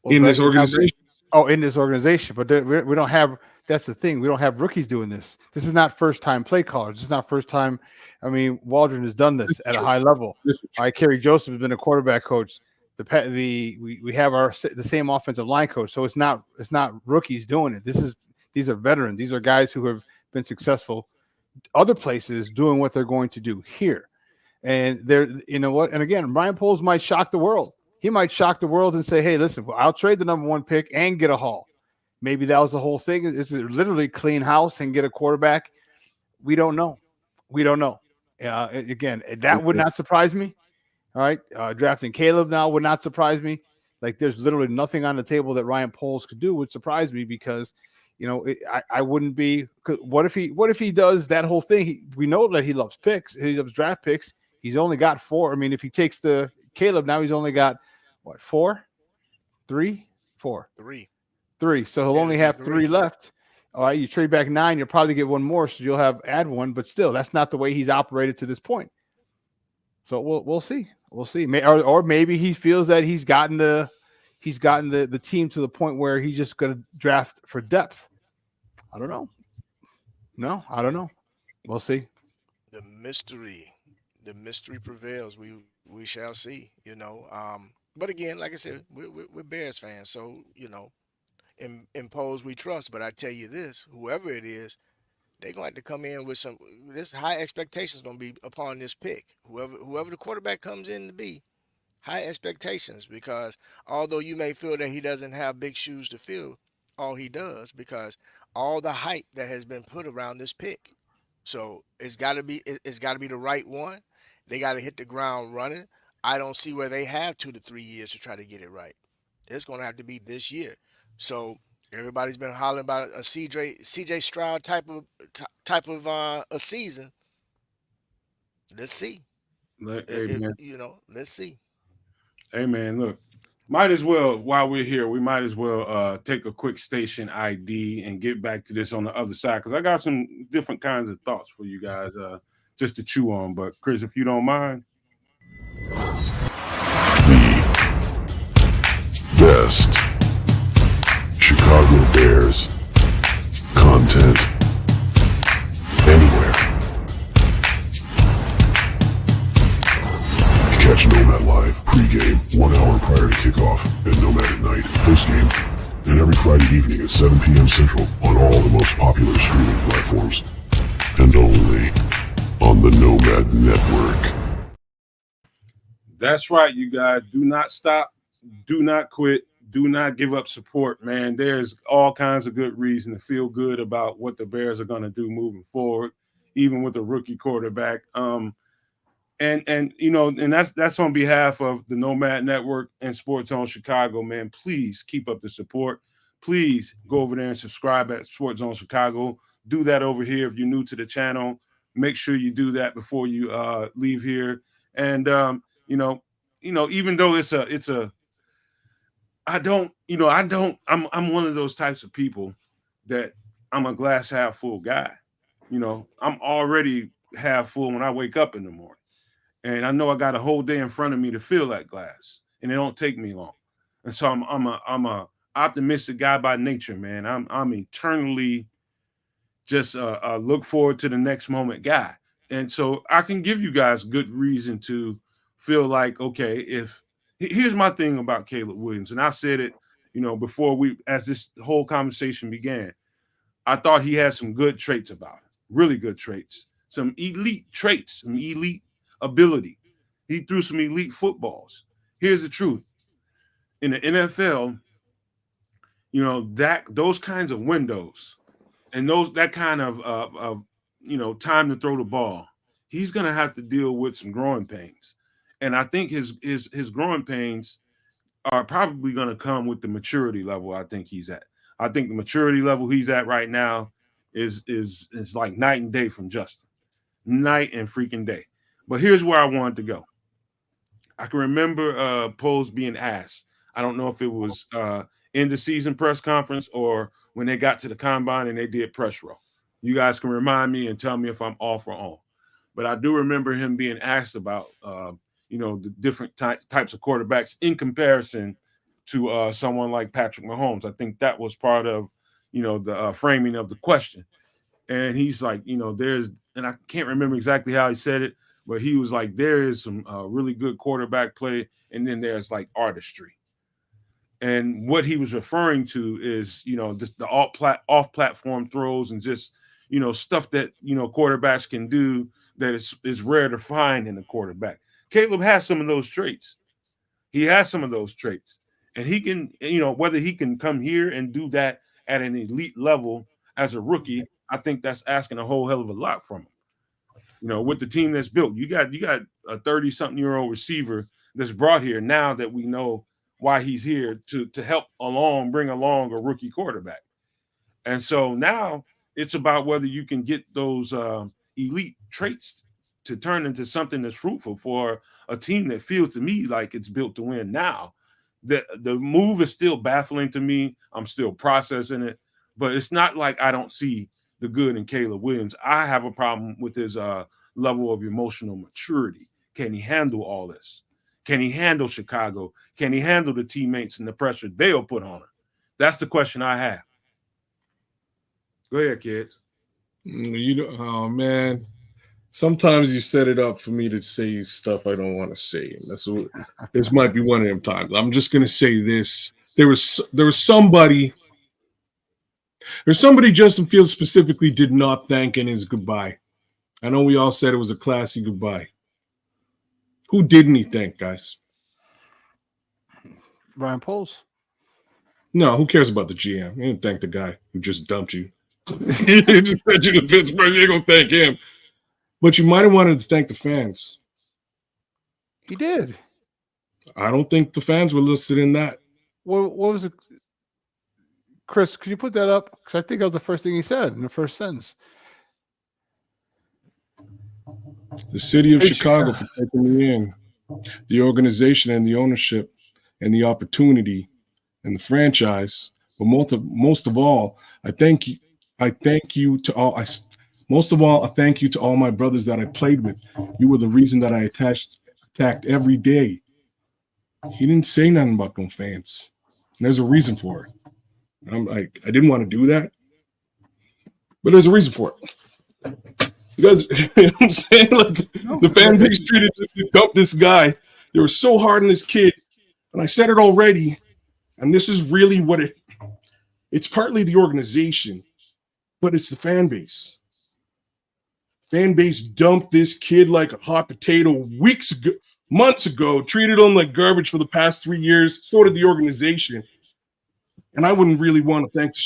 in this organization. Oh, in this organization, but we don't have. That's the thing. We don't have rookies doing this. This is not first-time play callers. This is not first time. I mean, Waldron has done this at a high level. All right, Kerry Joseph has been a quarterback coach. We have the same offensive line coach. So it's not rookies doing it. These are veterans. These are guys who have been successful other places doing what they're going to do here. And and again, Ryanpoles might shock the world. He might shock the world and say, "Hey, listen, I'll trade the number 1 pick and get a haul." Maybe that was the whole thing. Is it literally clean house and get a quarterback? We don't know. Again, that would not surprise me. All right. Drafting Caleb now would not surprise me. Like there's literally nothing on the table that Ryanpoles could do would surprise me because, I wouldn't be. What if he does that whole thing? We know that he loves picks. He loves draft picks. He's only got 4. I mean, if he takes the Caleb now, he's only got what, 4? 3? 4. 3. So he'll only have 3 left. All right, you trade back 9, you'll probably get 1 more, so you'll add 1. But still, that's not the way he's operated to this point. So we'll see. We'll see. Or maybe he feels that he's gotten the team to the point where he's just going to draft for depth. I don't know. No, I don't know. We'll see. The mystery prevails. We shall see. But again, like I said, we're Bears fans, so in Poles we trust. But I tell you this, whoever it is, they're going to have to come in with this high expectations going to be upon this pick. Whoever the quarterback comes in to be, high expectations, because although you may feel that he doesn't have big shoes to fill, all he does, because all the hype that has been put around this pick. So it's got to be the right one. They got to hit the ground running. I don't see where they have 2 to 3 years to try to get it right. It's going to have to be this year. So everybody's been hollering about a CJ Stroud type of a season. Let's see. Let's see. Hey man, look, might as well, while we're here, we might as well take a quick station ID and get back to this on the other side, because I got some different kinds of thoughts for you guys just to chew on. But Chris, if you don't mind. The best Chicago Bears content anywhere. Catch Nomad Live pregame 1 hour prior to kickoff and Nomad at Night postgame, and every Friday evening at 7 p.m. Central on all the most popular streaming platforms, and only on the Nomad Network. That's right, you guys. Do not stop. Do not quit. Do not give up support, man. There's all kinds of good reason to feel good about what the Bears are going to do moving forward, even with a rookie quarterback. And that's on behalf of the Nomad Network and Sports Zone Chicago, man. Please keep up the support. Please go over there and subscribe at Sports Zone Chicago. Do that over here if you're new to the channel. Make sure you do that before you leave here. And even though I'm one of those types of people that I'm a glass half full guy. I'm already half full when I wake up in the morning. And I know I got a whole day in front of me to fill that glass, and it don't take me long. And so I'm a optimistic guy by nature, man. I'm eternally just look forward to the next moment guy. And so I can give you guys good reason to feel like, okay, here's my thing about Caleb Williams, and I said it, before as this whole conversation began, I thought he had some good traits about him, really good traits, some elite traits, some elite ability. He threw some elite footballs. Here's the truth. In the NFL, you know, those kinds of windows and that kind of you know, time to throw the ball, he's going to have to deal with some growing pains. And I think his growing pains are probably going to come with the maturity level I think he's at. I think the maturity level he's at right now is like night and day from Justin. Night and freaking day. But here's where I wanted to go. I can remember Poles being asked. I don't know if it was in the season press conference or when they got to the combine and they did press row. You guys can remind me and tell me if I'm off or on. But I do remember him being asked about, you know, the different types of quarterbacks in comparison to someone like Patrick Mahomes. I think that was part of, you know, the framing of the question. And he's like, you know, and I can't remember exactly how he said it, but he was like, there is some really good quarterback play, and then there's like artistry. And what he was referring to is, you know, just the off-platform throws and just, you know, stuff that, you know, quarterbacks can do that is rare to find in a quarterback. Caleb has some of those traits. He has some of those traits. And he can, you know, whether he can come here and do that at an elite level as a rookie, I think that's asking a whole hell of a lot from him. You know, with the team that's built, you got a 30-something-year-old receiver that's brought here now that we know why he's here to help bring along a rookie quarterback. And so now it's about whether you can get those elite traits to turn into something that's fruitful for a team that feels to me like it's built to win now. The move is still baffling to me. I'm still processing it, but it's not like I don't see the good in Caleb Williams. I have a problem with his level of emotional maturity. Can he handle all this? Can he handle Chicago? Can he handle the teammates and the pressure they'll put on him? That's the question I have. Go ahead, kids. You know, oh man. Sometimes you set it up for me to say stuff I don't want to say. And this might be one of them times. I'm just gonna say this. There was somebody Justin Fields specifically did not thank in his goodbye. I know we all said it was a classy goodbye. Who didn't he thank, guys? Ryanpoles. No, who cares about the GM? He didn't thank the guy who just dumped you. He just sent you to Pittsburgh. You ain't gonna thank him. But you might have wanted to thank the fans. He did. I don't think the fans were listed in that. What was it? Chris, could you put that up? Because I think that was the first thing he said in the first sentence. The city of Chicago for taking me in, the organization and the ownership and the opportunity and the franchise. But most of all, I thank you to all. Most of all, I thank you to all my brothers that I played with. You were the reason that I attacked every day. He didn't say nothing about no fans. And there's a reason for it. I'm like, I didn't want to do that, but there's a reason for it. Because you know what I'm saying, like the fan base treated to dump this guy. They were so hard on this kid, and I said it already. And this is really what it's partly the organization, but it's the fan base. Fan base dumped this kid like a hot potato months ago, treated him like garbage for the past 3 years. So did the organization. And I wouldn't really want to thank the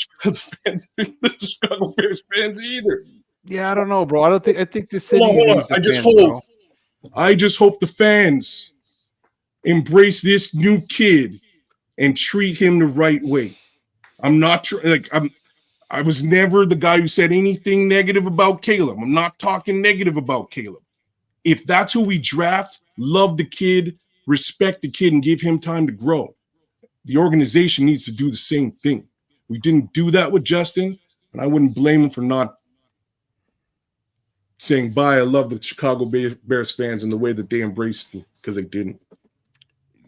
Chicago Bears fans either. Yeah, I don't know, bro. I think the city. Hold on. I just hope the fans embrace this new kid and treat him the right way. I'm not I was never the guy who said anything negative about Caleb. I'm not talking negative about Caleb. If that's who we draft, love the kid, respect the kid, and give him time to grow. The organization needs to do the same thing. We didn't do that with Justin, and I wouldn't blame him for not saying bye. I love the Chicago Bears fans and the way that they embraced me, because they didn't.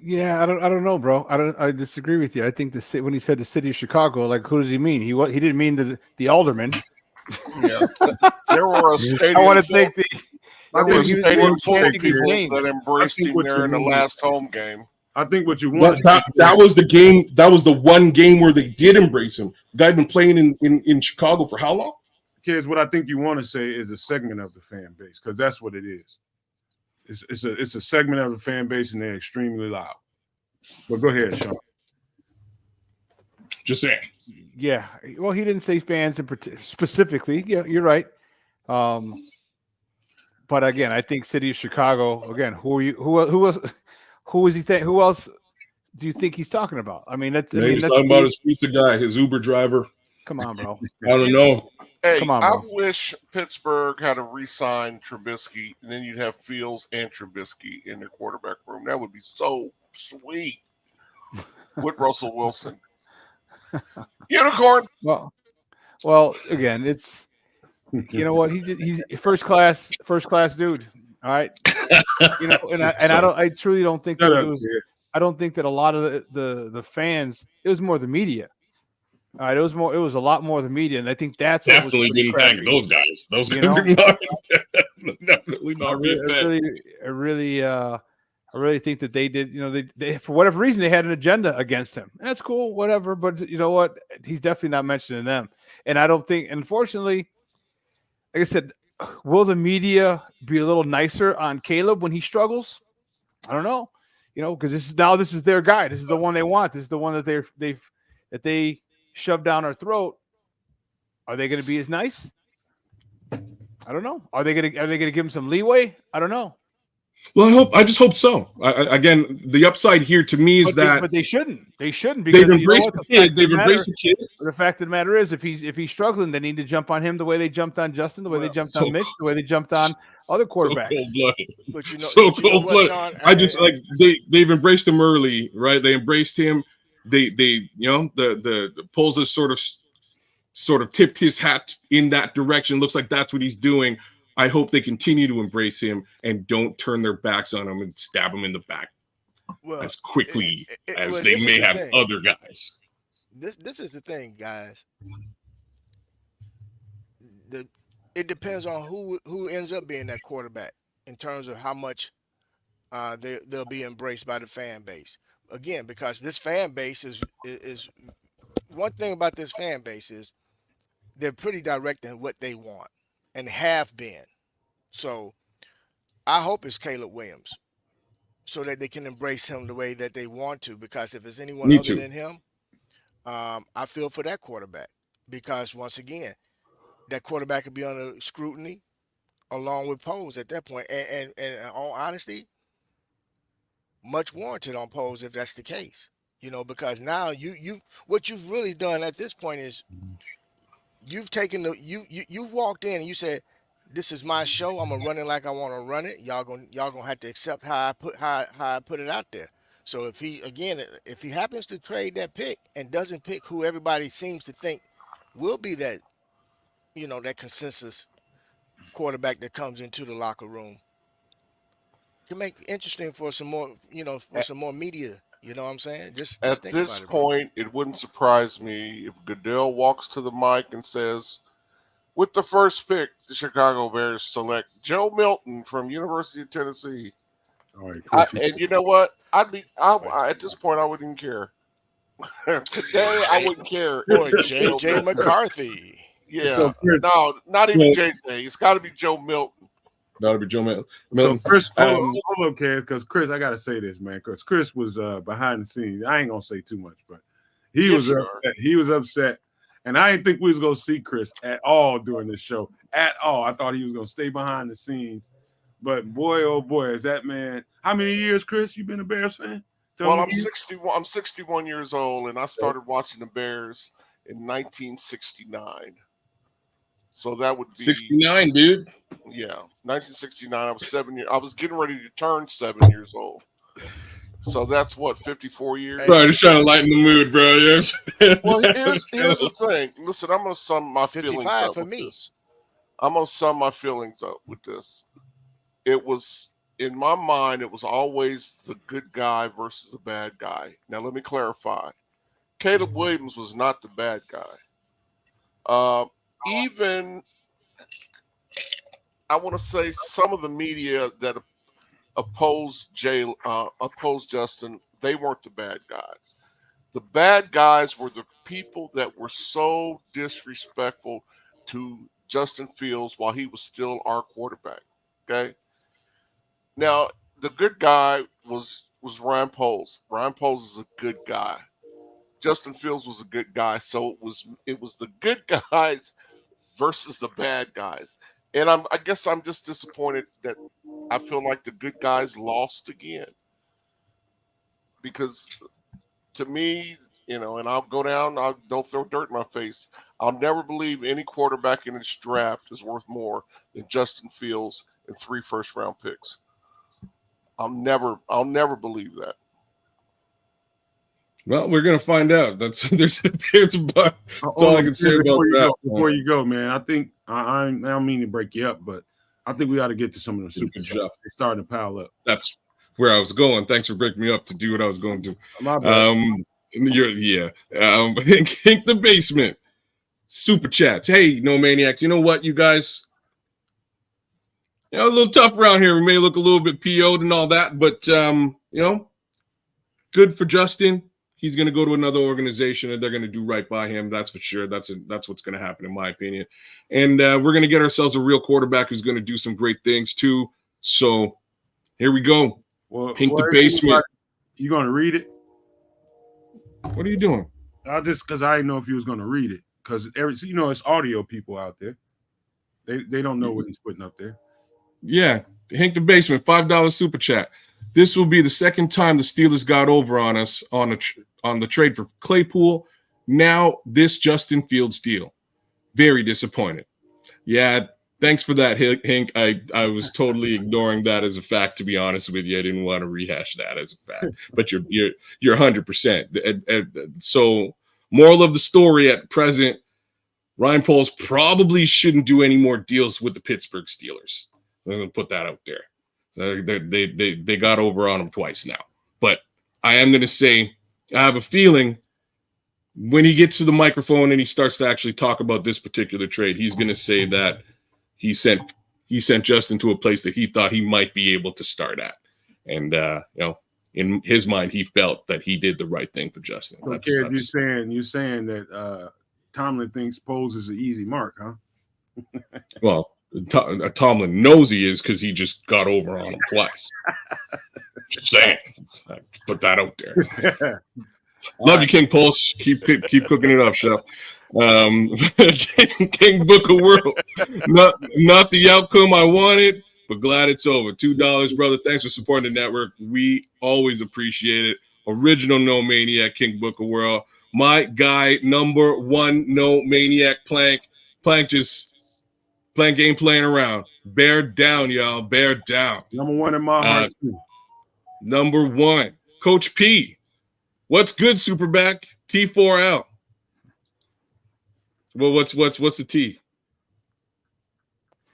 Yeah, I don't know, bro. I disagree with you. I think when he said the city of Chicago, like, who does he mean? He didn't mean the alderman. Yeah, there were a stadium. I want to thank the. There were a stadium full of his people name. that embraced him there in the last home game. I think what you want that was the game. That was the one game where they did embrace him. The guy's been playing in Chicago for how long? Kids, what I think you want to say is a segment of the fan base, because that's what it is. it's a segment of the fan base, and they're extremely loud. But go ahead, Sean. Just saying. Yeah. Well, he didn't say fans specifically. Yeah, you're right. But again, I think City of Chicago. Again, who are you? Who else? Who is he? Who else do you think he's talking about? I mean, that's. He's talking about his pizza guy, his Uber driver. Come on, bro. I don't know. Hey, Come on, I bro. wish Pittsburgh had a re-signed Trubisky, and then you'd have Fields and Trubisky in their quarterback room. That would be so sweet with Russell Wilson. Unicorn. Well, again, it's you know what he's first class dude. All right, you know, and I truly don't think that it was. I don't think that a lot of the fans. It was more the media. All right, it was a lot more the media, and I think that's what definitely didn't thank those guys. Those guys are definitely not I really think that they did. You know, they for whatever reason they had an agenda against him, and that's cool, whatever. But you know what? He's definitely not mentioning them, and I don't think. Unfortunately, like I said, will the media be a little nicer on Caleb when he struggles? I don't know. You know, because this is their guy. This is the one they want. This is the one that they shoved down our throat. Are they going to be as nice? I don't know. Are they going to give him some leeway? I don't know. Well, I just hope so. Again, the upside here to me is but they shouldn't. They shouldn't because they've embraced the kid. They've embraced the kid. The fact of the matter is, if he's struggling, they need to jump on him the way they jumped on Justin, the way they jumped on Mitch, the way they jumped on other quarterbacks. But cold-blooded. I just like they've embraced him early, right? They embraced him. They you know the polls has sort of tipped his hat in that direction. Looks like that's what he's doing. I hope they continue to embrace him and don't turn their backs on him and stab him in the back as quickly as they may have other guys. This is the thing, guys. It depends on who ends up being that quarterback in terms of how much they'll be embraced by the fan base. Again, because this fan base is one thing about this fan base is they're pretty direct in what they want and have been. So I hope it's Caleb Williams so that they can embrace him the way that they want to, because if it's anyone other than him, I feel for that quarterback, because once again, that quarterback could be under scrutiny along with Poles at that point. And in all honesty, much warranted on Poles if that's the case, you know, because now what you've really done at this point is you've taken you walked in and you said, this is my show. I'm gonna run it like I want to run it. Y'all gonna have to accept how I put it out there. So if he happens to trade that pick and doesn't pick who everybody seems to think will be that, you know, that consensus quarterback that comes into the locker room, it can make it interesting for some more, you know, for some more media. You know what I'm saying? Just at think this about it, point, it wouldn't surprise me if Goodell walks to the mic and says, with the first pick, the Chicago Bears select Joe Milton from University of Tennessee. All right, and you know what? At this point, I wouldn't care. Today, I wouldn't care. Or JJ McCarthy. Yeah. So, no, not even JJ. It's got to be Joe Milton. That'll be Joe Milton. So, Chris, hold up, Kev, because Chris, I got to say this, man, because Chris was behind the scenes. I ain't going to say too much, but he was upset. And I didn't think we was going to see Chris at all during this show. At all. I thought he was going to stay behind the scenes. But boy, oh boy, is that man. How many years, Chris, you been a Bears fan? I'm 61. I'm 61 years old, and I started watching the Bears in 1969. So that would be 69, dude. Yeah, 1969. I was 7 years. I was getting ready to turn 7 years old. So that's what, 54 years. Right, just trying to lighten the mood, bro. Yes. Well, here's the thing. Listen, I'm gonna sum my feelings up with this. I'm gonna sum my feelings up with this. It was, in my mind, it was always the good guy versus the bad guy. Now let me clarify. Caleb Williams was not the bad guy. Even I want to say some of the media that opposed Justin, they weren't the bad guys. The bad guys were the people that were so disrespectful to Justin Fields while he was still our quarterback. Okay. Now, the good guy was Ryanpoles. Ryanpoles is a good guy. Justin Fields was a good guy, so it was the good guys versus the bad guys. And I guess I'm just disappointed that I feel like the good guys lost again. Because to me, and I'll go down, don't throw dirt in my face. I'll never believe any quarterback in this draft is worth more than Justin Fields and 3 first-round picks. I'll never believe that. Well, we're gonna find out. That's all I can say about that. Before you go, man, I think I don't mean to break you up, but I think we ought to get to some of the super chats. They're starting to pile up. That's where I was going. Thanks for breaking me up to do what I was going to. My bad. Kink the Basement super chats. Hey, No Maniacs, you know what, you guys? A little tough around here. We may look a little bit PO'd and all that, but good for Justin. He's going to go to another organization, and they're going to do right by him. That's for sure. That's what's going to happen, in my opinion. And we're going to get ourselves a real quarterback who's going to do some great things too. So here we go. Well, Kink the Basement. You going to read it? What are you doing? Because I didn't know if you was going to read it. Because it's audio people out there. They don't know what he's putting up there. Yeah, Kink the Basement, $5 super chat. This will be the second time the Steelers got over on us on the trade for Claypool. Now this Justin Fields deal. Very disappointed. Yeah, thanks for that, Hink. I was totally ignoring that as a fact, to be honest with you. I didn't want to rehash that as a fact. But you're 100%. So, moral of the story at present, Ryanpoles probably shouldn't do any more deals with the Pittsburgh Steelers. I'm going to put that out there. They got over on him twice now. But I am going to say, I have a feeling when he gets to the microphone and he starts to actually talk about this particular trade, he's going to say that he sent Justin to a place that he thought he might be able to start at. And, in his mind, he felt that he did the right thing for Justin. Okay, you're saying that Tomlin thinks Poles is an easy mark, huh? Well, Tomlin knows he is because he just got over on him twice. Just saying. Put that out there. Love you, King Pulse. Keep cooking it up, Chef. King Book of World. Not the outcome I wanted, but glad it's over. $2, brother. Thanks for supporting the network. We always appreciate it. Original No Maniac, King Book of World. My guy, number 1 No Maniac Plank. Plank ain't playing around. Bear down, y'all. Bear down. Number 1 in my heart, too. Number 1. Coach P. What's good, Superback? T4L. Well, what's the T?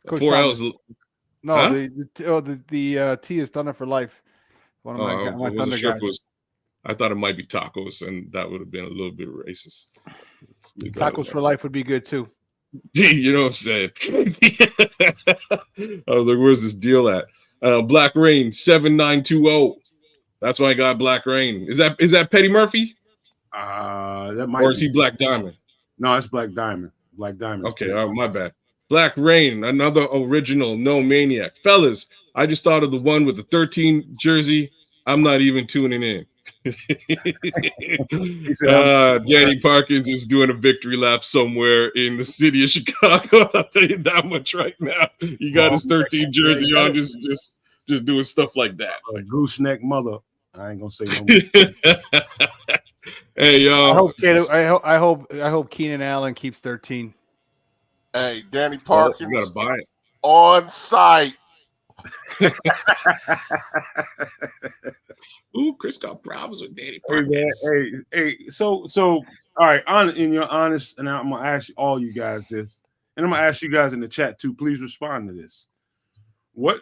Coach 4L is no, huh? the T is Thunder for Life. One of my Thunder guys. I thought it might be tacos, and that would have been a little bit racist. Tacos for life would be good too. You know what I'm saying? I was like, where's this deal at? Black Rain 7920. That's why I got Black Rain. Is that Petty Murphy? That might. Or is he Black Diamond? No, it's Black Diamond. Black Diamond. Okay, my bad. Black Rain, another original No Maniac. Fellas, I just thought of the one with the 13 jersey. I'm not even tuning in. Danny Parkins is doing a victory lap somewhere in the city of Chicago. I'll tell you that much right now. He got his 13 jersey on, just doing stuff like that. Gooseneck mother. I ain't gonna say no more. Hey, y'all. I hope Keenan Allen keeps 13. Hey, Danny Parkins, you gotta buy it on site. Ooh, Chris got problems with Danny Parkins. Hey. So, all right. In your honest, and I'm gonna ask all you guys this, and I'm gonna ask you guys in the chat too. Please respond to this. What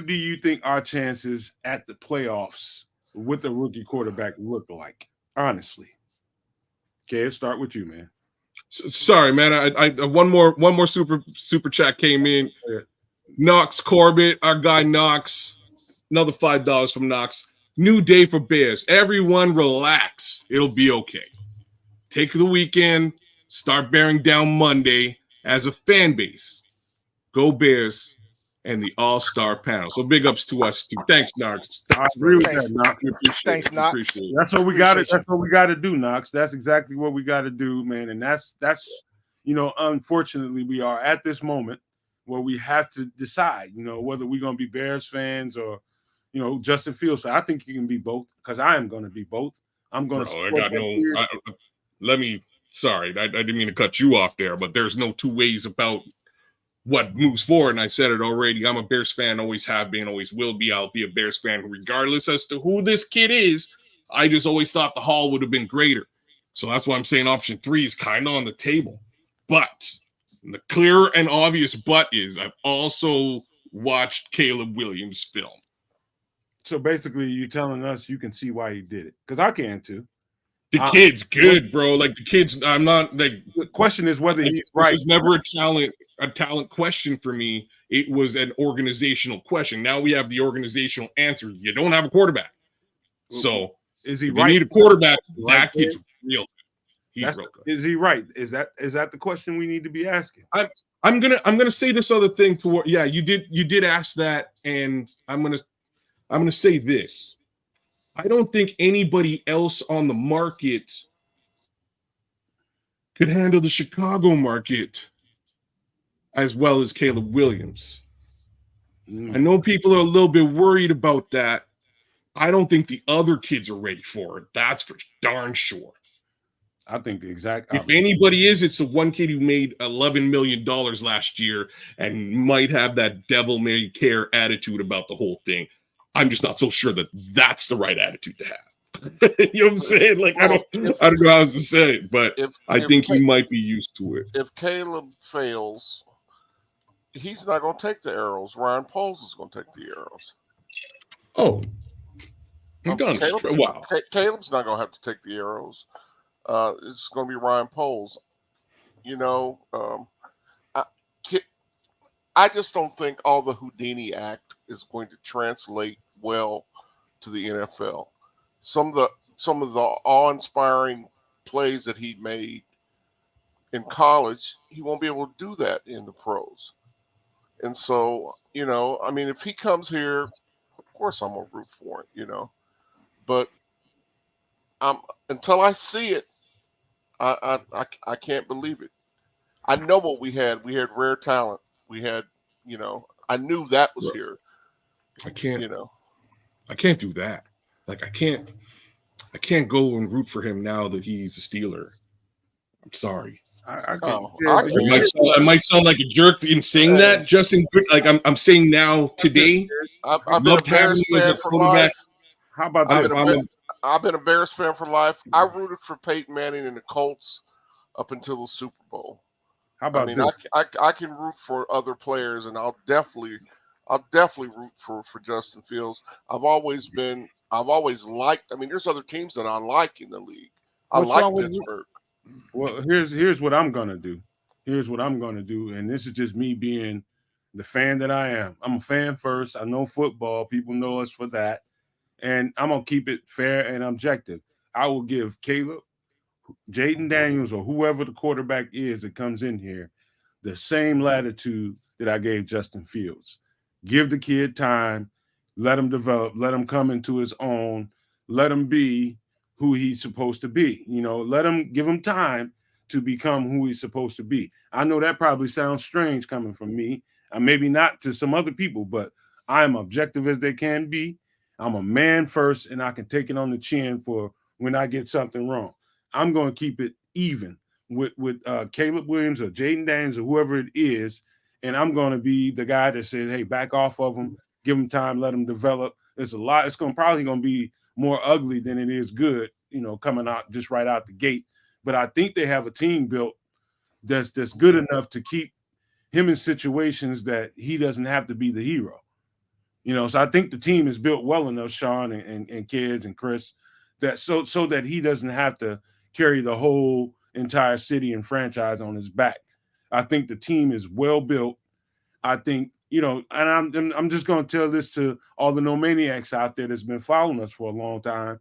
do you think our chances at the playoffs with a rookie quarterback look like? Honestly, okay. Let's start with you, man. Sorry, man. I one more super chat came in. Yeah. Knox Corbett, our guy Knox. Another $5 from Knox. New day for Bears. Everyone relax. It'll be okay. Take the weekend. Start bearing down Monday as a fan base. Go Bears. and the all-star panel. So big ups to us too. Thanks, Knox. I agree with Thanks. that, Knox. Thanks, Knox. That's what we got to. That's what we got to do, Knox. That's exactly what we got to do, man. And that's unfortunately, we are at this moment where we have to decide, whether we're going to be Bears fans or, Justin Fields. I think you can be both because I am going to be both. I'm going to. Sorry, I didn't mean to cut you off there, but there's no two ways about what moves forward. And I said it already. I'm a Bears fan, always have been, always will be. I'll be a Bears fan regardless as to who this kid is. I just always thought the haul would have been greater. So that's why I'm saying option 3 is kind of on the table. But the clear and obvious but is I've also watched Caleb Williams' film. So basically, you're telling us you can see why he did it because I can too. The kid's good, bro. Like the kid's, I'm not like. The question is whether he's right. It was never a talent question for me. It was an organizational question. Now we have the organizational answer. You don't have a quarterback, so is he if right? You need a quarterback. That kid's real. He's real good. Is he right? Is that the question we need to be asking? I'm gonna say this other thing toward. Yeah, you did ask that, and I'm gonna say this. I don't think anybody else on the market could handle the Chicago market as well as Caleb Williams. I know people are a little bit worried about that. I don't think the other kids are ready for it. That's for darn sure. I think the exact opposite. If anybody is, it's the one kid who made $11 million last year and might have that devil may care attitude about the whole thing. I'm just not so sure that that's the right attitude to have. You know what I'm saying? Like, I don't know how else to say it, but I think he might be used to it. If Caleb fails, he's not going to take the arrows. Ryanpoles is going to take the arrows. Oh. Caleb's not going to have to take the arrows. It's going to be Ryanpoles. I just don't think all the Houdini act is going to translate well to the NFL. Some of the awe-inspiring plays that he made in college, he won't be able to do that in the pros. And so, if he comes here, of course I'm gonna root for it, But until I see it, I can't believe it. I know what we had. We had rare talent. We had, I knew that was here. I can't do that. Like I can't go and root for him now that he's a Steeler. I'm sorry. I might sound like a jerk in saying that, Justin. Like I'm saying now today. I've been a Bears fan for life. How about that? I've been a Bears fan for life. I rooted for Peyton Manning and the Colts up until the Super Bowl. How about I can root for other players, and I'll definitely root for Justin Fields. I've always liked. There's other teams that I like in the league. I like Pittsburgh. Well, here's what I'm gonna do. And this is just me being the fan that I am. I'm a fan first. I know football. People know us for that. And I'm gonna keep it fair and objective. I will give Caleb, Jaden Daniels, or whoever the quarterback is that comes in here, the same latitude that I gave Justin Fields. Give the kid time, let him develop, let him come into his own, let him be who he's supposed to be. Give him time to become who he's supposed to be. I know that probably sounds strange coming from me, and maybe not to some other people, but I am objective as they can be. I'm a man first, and I can take it on the chin for when I get something wrong. I'm going to keep it even with Caleb Williams or Jaden Daniels or whoever it is, and I'm going to be the guy that says, hey, back off of him, give him time, let him develop. It's a lot. It's probably going to be more ugly than it is good, coming out just right out the gate. But I think they have a team built that's good enough to keep him in situations that he doesn't have to be the hero. So I think the team is built well enough, Sean and Kedz and Chris, that so that he doesn't have to carry the whole entire city and franchise on his back. I think the team is well built. I think, and I'm just going to tell this to all the nomaniacs out there that's been following us for a long time.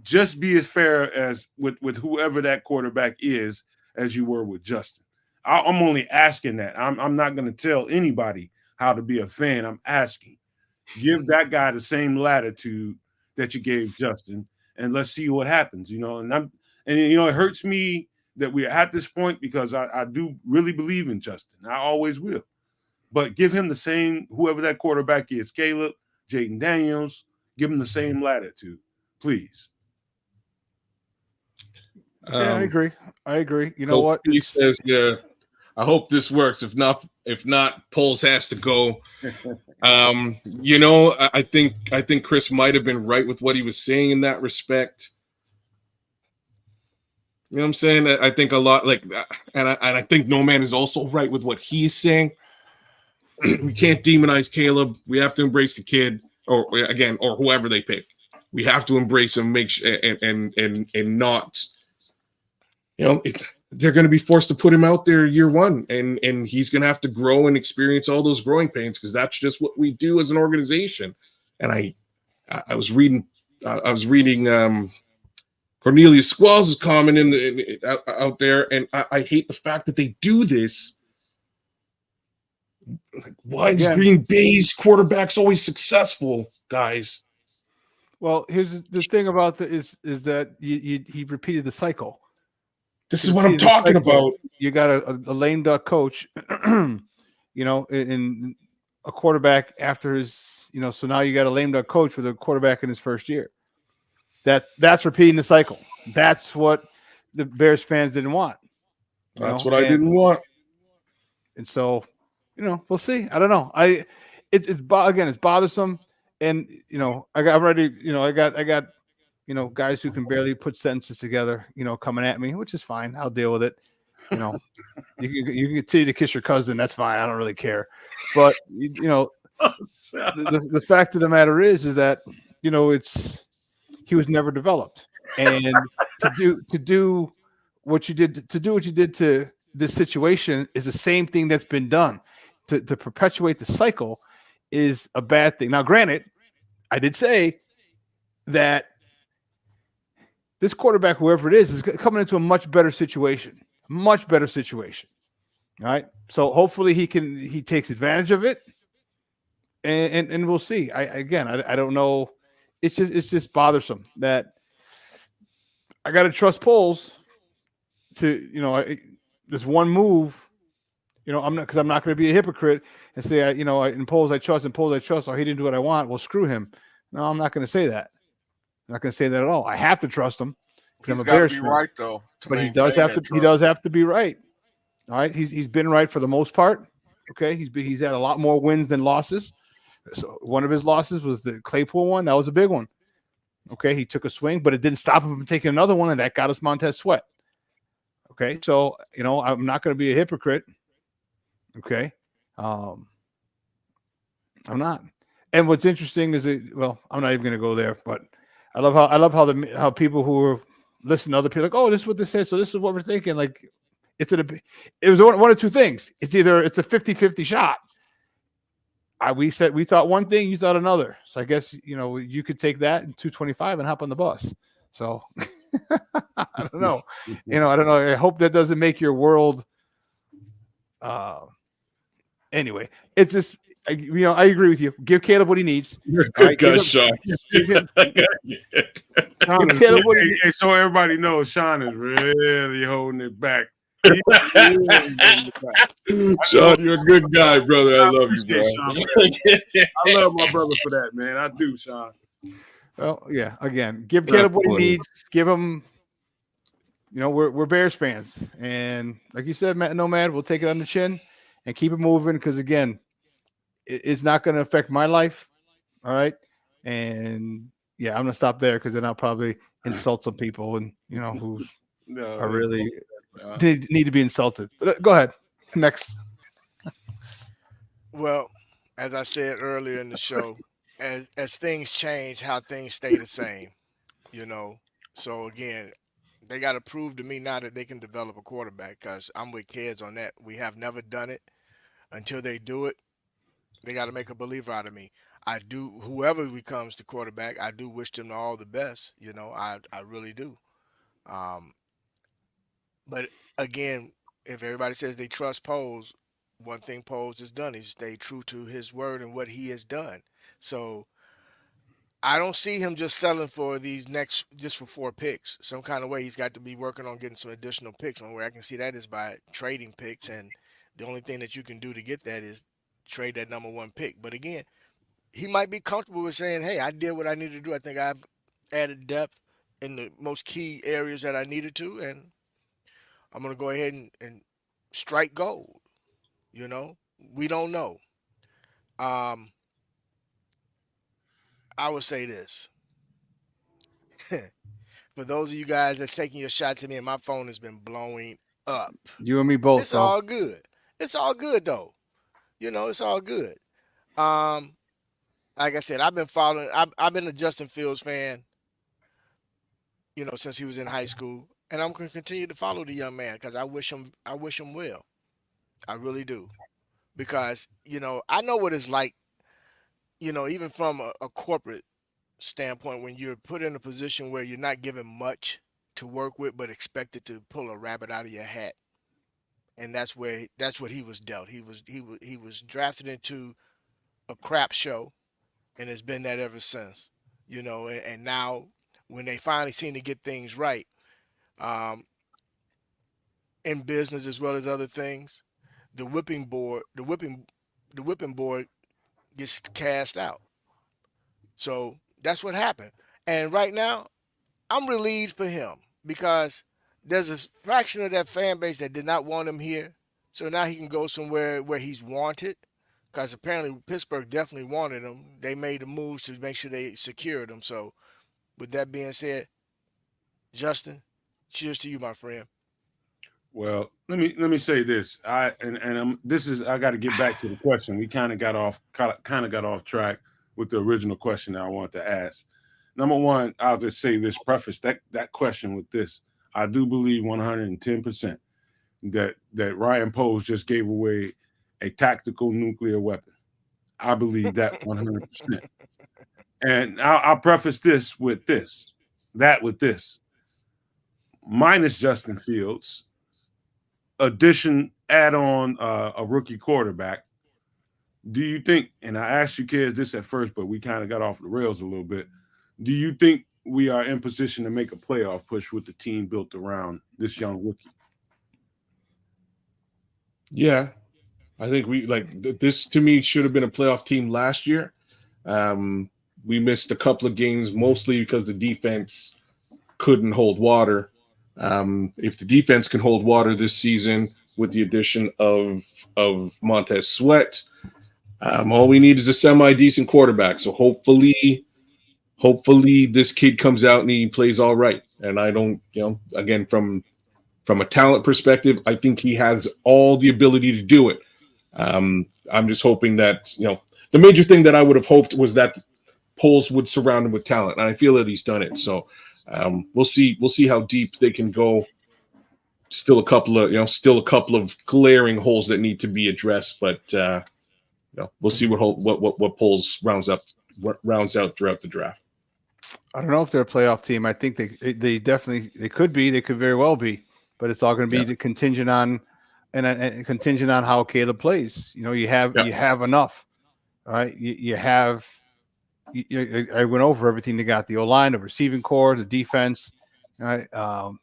Just be as fair as with whoever that quarterback is as you were with Justin. I'm only asking that. I'm not going to tell anybody how to be a fan. I'm asking. Give that guy the same latitude that you gave Justin, and let's see what happens. And it hurts me that we're at this point because I do really believe in Justin. I always will. But give him the same, whoever that quarterback is, Caleb, Jaden Daniels, give him the same latitude, please. Yeah, I agree. You know what? He says, "Yeah, I hope this works. If not, Poles has to go." I think Chris might have been right with what he was saying in that respect. You know what I'm saying? I think a lot and I think Nomad is also right with what he's saying. We can't demonize Caleb. We have to embrace the kid, or whoever they pick. We have to embrace him, make sure and not. They're going to be forced to put him out there year one, and he's going to have to grow and experience all those growing pains because that's just what we do as an organization. And I was reading Cornelius Squalls' comment out there, and I hate the fact that they do this. Like, why is Green Bay's quarterbacks always successful, guys? Well, here's the thing about is that he repeated the cycle. This is what I'm talking about. You got a lame duck coach, in a quarterback after his, so now you got a lame duck coach with a quarterback in his first year. That's repeating the cycle. That's what the Bears fans didn't want. That's what I didn't want. And so, we'll see. I don't know. It's bothersome. And, I got guys who can barely put sentences together, coming at me, which is fine. I'll deal with it. You can continue to kiss your cousin. That's fine. I don't really care. But, the fact of the matter is that, he was never developed. And to do what you did to this situation is the same thing that's been done. To perpetuate the cycle is a bad thing. Now, granted, I did say that this quarterback, whoever it is coming into a much better situation. All right. So hopefully he takes advantage of it, and we'll see. I don't know. It's just bothersome that I got to trust Poles to this one move. I'm not going to be a hypocrite and say in Poles I trust and Poles I trust. Oh, he didn't do what I want. Well, screw him. No, I'm not going to say that. I'm not going to say that at all. I have to trust him. He's got to be right though. But he does have to be right. All right. He's been right for the most part. Okay. He's had a lot more wins than losses. So one of his losses was the Claypool one. That was a big one. Okay. He took a swing, but it didn't stop him from taking another one, and that got us Montez Sweat. Okay. So, I'm not going to be a hypocrite. Okay. I'm not. And what's interesting is I'm not even going to go there, but I love how people who are listening to other people like, oh, this is what this says. So this is what we're thinking. Like it was one of two things. It's either it's a 50-50 shot. We thought one thing, you thought another. So I guess, you could take that in 225 and hop on the bus. So I don't know. I don't know. I hope that doesn't make your world. Anyway, it's just, I agree with you. Give Caleb what he needs. You're a good guy, Sean. So everybody knows Sean is really holding it back. Sean, you're a good guy, brother. I love you, bro. Sean, I love my brother for that, man. I do, Sean. Well, yeah. Again, give Caleb what he needs. Give him. We're Bears fans, and like you said, Nomad, we'll take it on the chin and keep it moving because again, it's not going to affect my life. All right, and yeah, I'm gonna stop there because then I'll probably insult some people and who are really. Need to be insulted. But go ahead. Next. Well, as I said earlier in the show, as things change, how things stay the same, So again, they got to prove to me now that they can develop a quarterback because I'm with Kedz on that. We have never done it. Until they do it, they got to make a believer out of me. I do. Whoever becomes the quarterback, I do wish them all the best. I really do. But again, if everybody says they trust Poles, one thing Poles has done is stay true to his word and what he has done. So I don't see him just selling for these next just for 4 picks. Some kind of way he's got to be working on getting some additional picks. One way I can see that is by trading picks, and the only thing that you can do to get that is trade that number 1 pick. But again, he might be comfortable with saying, "Hey, I did what I needed to do. I think I've added depth in the most key areas that I needed to, and I'm gonna go ahead and strike gold." You know, we don't know. Um, I would say this. For those of you guys that's taking your shots at me, and my phone has been blowing up. You and me both. It's all good. It's all good though. You know, it's all good. Like I said, I've been following. I've been a Justin Fields fan. You know, since he was in high school, and I'm going to continue to follow the young man because I wish him well. I really do, because I know what it's like. Even from a corporate standpoint, when you're put in a position where you're not given much to work with, but expected to pull a rabbit out of your hat, and that's what he was dealt. He was drafted into a crap show, and it's been that ever since. And now when they finally seem to get things right, in business as well as other things, the whipping board gets cast out. So that's what happened. And right now, I'm relieved for him because there's a fraction of that fan base that did not want him here. So now he can go somewhere where he's wanted, because apparently Pittsburgh definitely wanted him. They made the moves to make sure they secured him. So with that being said, Justin, cheers to you, my friend. Well, let me say this. I got to get back to the question. We kind of got off track with the original question that I wanted to ask. Number one, I'll just say this, preface that question with this. I do believe 110% that Ryan Poles just gave away a tactical nuclear weapon. I believe that 100%. And I'll preface this with this. Minus Justin Fields, add on a rookie quarterback. Do you think, and I asked you kids this at first, but we kind of got off the rails a little bit. Do you think we are in position to make a playoff push with the team built around this young rookie? Yeah, I think this to me should have been a playoff team last year. We missed a couple of games, mostly because the defense couldn't hold water. If the defense can hold water this season with the addition of Montez Sweat, all we need is a semi-decent quarterback. So hopefully this kid comes out and he plays all right. And I don't, again, from a talent perspective, I think he has all the ability to do it. I'm just hoping that, the major thing that I would have hoped was that Poles would surround him with talent. And I feel that he's done it. So we'll see how deep they can go. Still a couple of glaring holes that need to be addressed, but we'll see what Poles rounds out throughout the draft. I don't know if they're a playoff team. I think they definitely could be. They could very well be, but it's all going to be contingent on and contingent on how Caleb plays. You have enough. All right, I went over everything. They got the O-line, the receiving core, the defense. All right,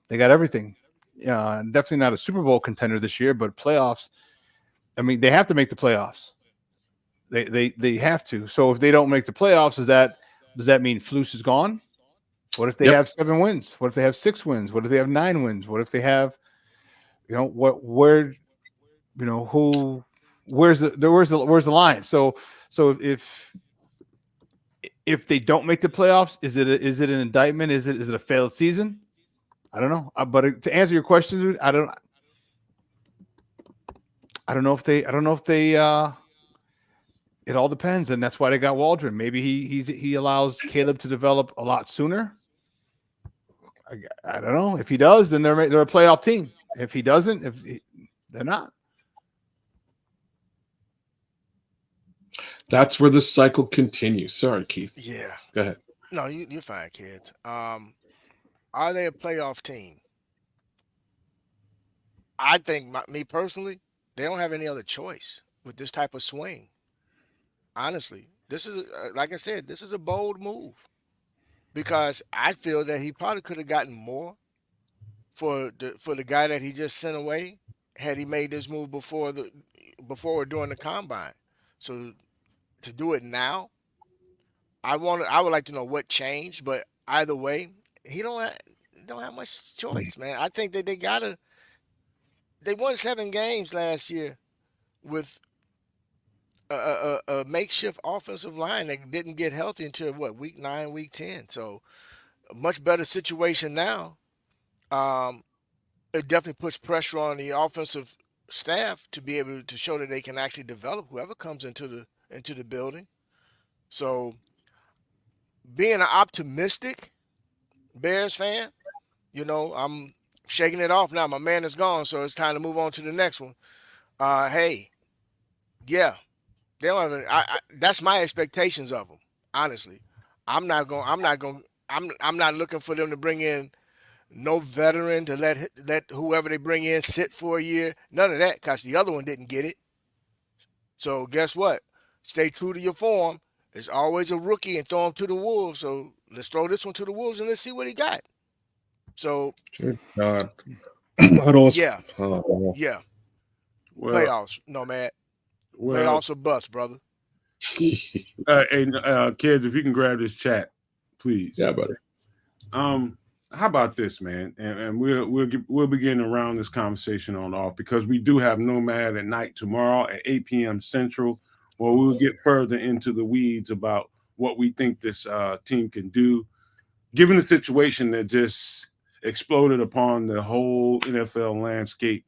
they got everything. Definitely not a Super Bowl contender this year, but playoffs. I mean, they have to make the playoffs. They have to. So if they don't make the playoffs, does that mean Flus is gone? What if they have 7 wins? What if they have 6 wins? What if they have 9 wins? What if they have, where's the line? So if they don't make the playoffs, is it an indictment? Is it a failed season? I don't know. But to answer your question, dude, I don't know if they. It all depends, and that's why they got Waldron. Maybe he allows Caleb to develop a lot sooner. I don't know. If he does, then they're a playoff team. If he doesn't, they're not. That's where the cycle continues. Sorry, Keith. Yeah. Go ahead. No, you're fine, kids. Are they a playoff team? I think, me personally, they don't have any other choice with this type of swing. Honestly, this is like I said, this is a bold move because I feel that he probably could have gotten more for the guy that he just sent away had he made this move before or during the combine. So to do it now, I would like to know what changed, but either way, he don't have much choice, man. I think that they won 7 games last year with a makeshift offensive line that didn't get healthy until week 9, week 10. So a much better situation now. It definitely puts pressure on the offensive staff to be able to show that they can actually develop whoever comes into the building. So being an optimistic Bears fan, I'm shaking it off now. My man is gone, so it's time to move on to the next one. Hey, yeah, they don't have. That's my expectations of them. Honestly, I'm not looking for them to bring in no veteran to let whoever they bring in sit for a year. None of that, because the other one didn't get it. So guess what? Stay true to your form. There's always a rookie and throw him to the wolves. So let's throw this one to the wolves and let's see what he got. So God. Yeah. Well, Playoffs, Nomad. Playoffs or bust, brother. Hey, kids, if you can grab this chat, please. Yeah, buddy. How about this, man? And we'll begin to round this conversation on off because we do have Nomad at night tomorrow at 8 p.m. Central, where we'll get further into the weeds about what we think this team can do, given the situation that just exploded upon the whole NFL landscape.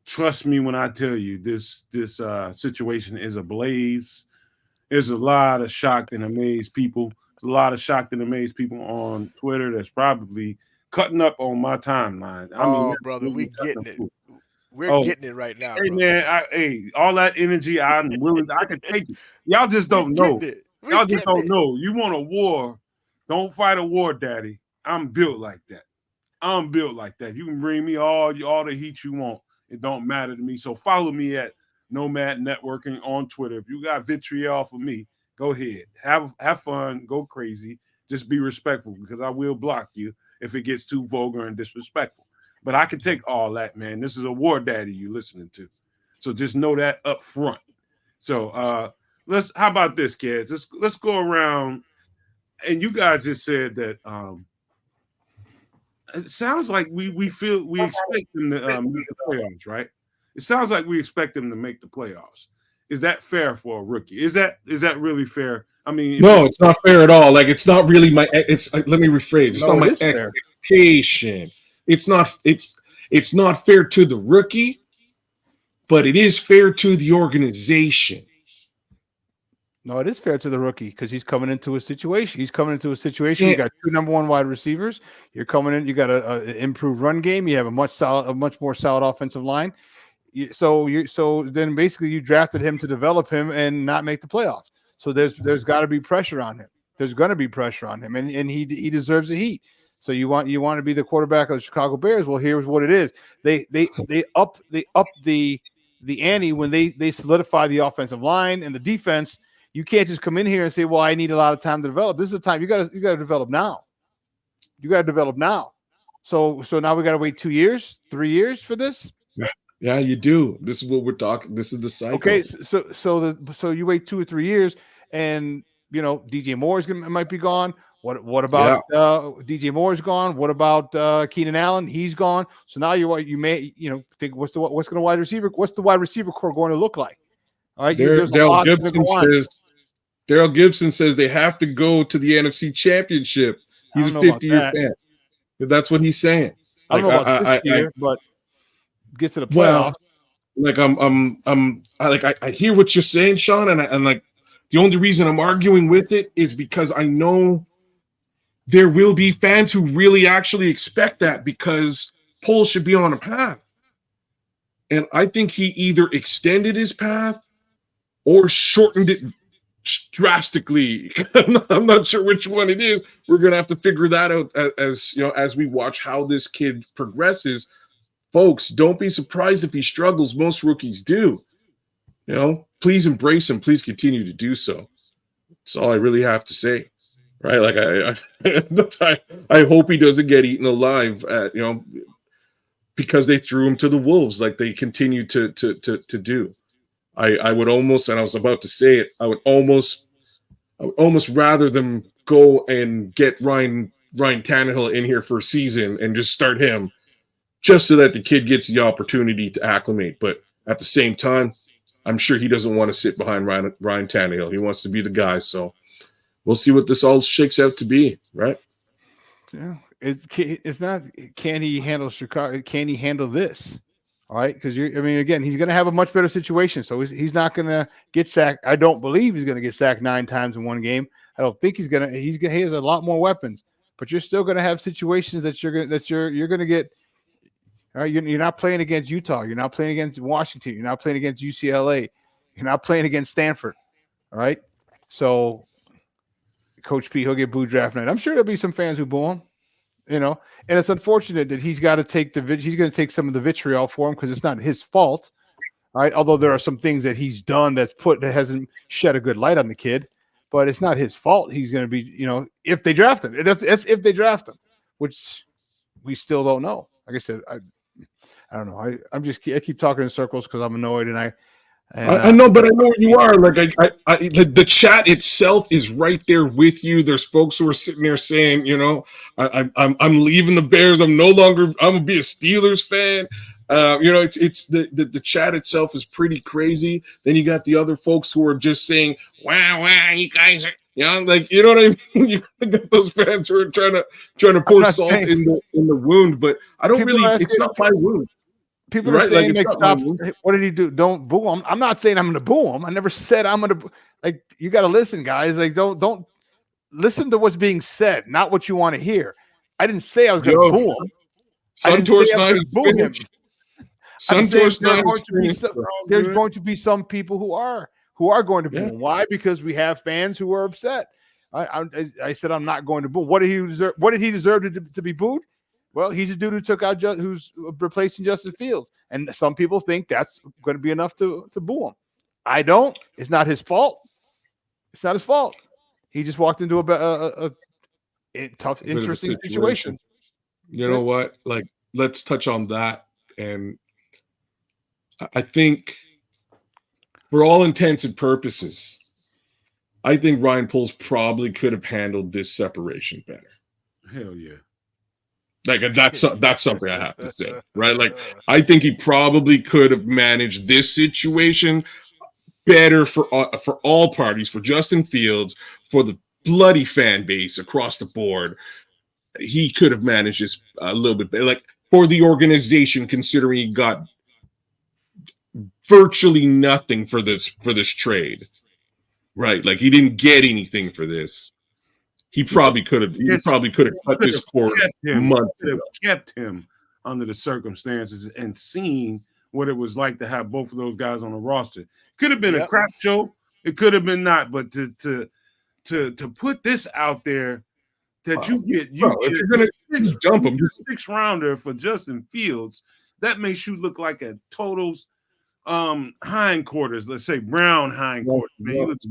Trust me when I tell you this situation is ablaze. There's a lot of shocked and amazed people. There's a lot of shocked and amazed people on Twitter that's probably cutting up on my timeline. I mean, brother, we getting it. We're getting it right now. Hey, brother. man, all that energy, I can take it. Y'all just don't know. Y'all just don't know. You want a war, don't fight a war, daddy. I'm built like that. You can bring me all the heat you want. It don't matter to me. So follow me at Nomad Networking on Twitter. If you got vitriol for me, go ahead. Have fun. Go crazy. Just be respectful because I will block you if it gets too vulgar and disrespectful. But I can take all that, man. This is a war daddy you listening to. So just know that up front. So how about this, kids? Let's go around. And you guys just said that it sounds like we expect them to make the playoffs, right? It sounds like we expect them to make the playoffs. Is that fair for a rookie? Is that really fair? I mean, no, it's not fair at all. Like, it's not really my. Let me rephrase. It's not my expectation. It's not fair to the rookie, but it is fair to the organization. No, it is fair to the rookie because he's coming into a situation. You got 2 number 1 wide receivers. You're coming in. You got an improved run game. You have a much more solid offensive line. So then basically you drafted him to develop him and not make the playoffs. So there's got to be pressure on him. There's going to be pressure on him, and he deserves the heat. So you want to be the quarterback of the Chicago Bears. Well, here's what it is. They up the ante when they solidify the offensive line and the defense. You can't just come in here and say, "Well, I need a lot of time to develop." This is the time you got to develop now. You got to develop now. So now we got to wait 2 years, 3 years for this. Yeah, you do. This is what we're talking. This is the cycle. Okay, so you wait 2 or 3 years, and DJ Moore might be gone. What about DJ Moore's gone? What about Keenan Allen? He's gone. So now you may think what's the wide receiver core going to look like? All right, Daryl Gibson says they have to go to the NFC Championship. He's a 50-year fan. That's what he's saying. I don't know about this year, but get to the playoffs. I hear what you're saying, Sean, and like the only reason I'm arguing with it is because I know there will be fans who really actually expect that because Poles should be on a path. And I think he either extended his path or shortened it drastically. I'm not sure which one it is. We're going to have to figure that out as we watch how this kid progresses. folks, don't be surprised if he struggles. Most rookies do. Please embrace him. Please continue to do so. That's all I really have to say. Right? Like I hope he doesn't get eaten alive because they threw him to the wolves like they continue to do. I would almost, and I was about to say it, I would almost rather them go and get Ryan Tannehill in here for a season and just start him, just so that the kid gets the opportunity to acclimate. But at the same time, I'm sure he doesn't want to sit behind Ryan Tannehill. He wants to be the guy. So we'll see what this all shakes out to be, right? Yeah, it's not. Can he handle Chicago? Can he handle this? All right, because again, he's going to have a much better situation. So he's not going to get sacked. I don't believe he's going to get sacked 9 times in one game. I don't think he's going to. He has a lot more weapons, but you're still going to have situations that you're going to get. All right, you're not playing against Utah. You're not playing against Washington. You're not playing against UCLA. You're not playing against Stanford. All right, so Coach P, he'll get booed draft night. I'm sure there'll be some fans who boo him. And it's unfortunate that he's got to take he's going to take some of the vitriol for him because it's not his fault. All right. Although there are some things that he's done that hasn't shed a good light on the kid, but it's not his fault. He's going to be, if they draft him, that's if they draft him, which we still don't know. Like I said, I don't know. I keep talking in circles because I'm annoyed I know, but I know where you are. Like the chat itself is right there with you. There's folks who are sitting there saying, I'm leaving the Bears. I'm gonna be a Steelers fan. It's the chat itself is pretty crazy. Then you got the other folks who are just saying, wow, you guys are, you know what I mean? You got those fans who are trying to pour salt in the wound, but I don't really. It's not my wound. People are saying, stop. What did he do? Don't boo him. I'm not saying I'm going to boo him. I never said I'm going to. You got to listen, guys. Don't listen to what's being said, not what you want to hear. I didn't say I was going to boo him. Suntor's not boo him. Suntor's not. There's going to be some people who are going to boo him. Why? Because we have fans who are upset. I said I'm not going to boo. What did he deserve? What did he deserve to be booed? Well, he's a dude who took out who's replacing Justin Fields, and some people think that's going to be enough to boo him. I don't. It's not his fault. It's not his fault. He just walked into a tough, interesting situation. You know what? Let's touch on that. And I think, for all intents and purposes, I think Ryan Poles probably could have handled this separation better. Hell yeah. That's something I have to say, right? I think he probably could have managed this situation better for all parties, for Justin Fields, for the bloody fan base across the board. He could have managed this a little bit better, for the organization, considering he got virtually nothing for this trade, right? He didn't get anything for this. He probably could have. He probably could have cut this cord months ago. Kept him under the circumstances and seen what it was like to have both of those guys on the roster. Could have been a crap show. It could have been not. But to put this out there that if you're gonna jump him, 6th rounder for Justin Fields, that makes you look like a total's hindquarters. Let's say brown hindquarters.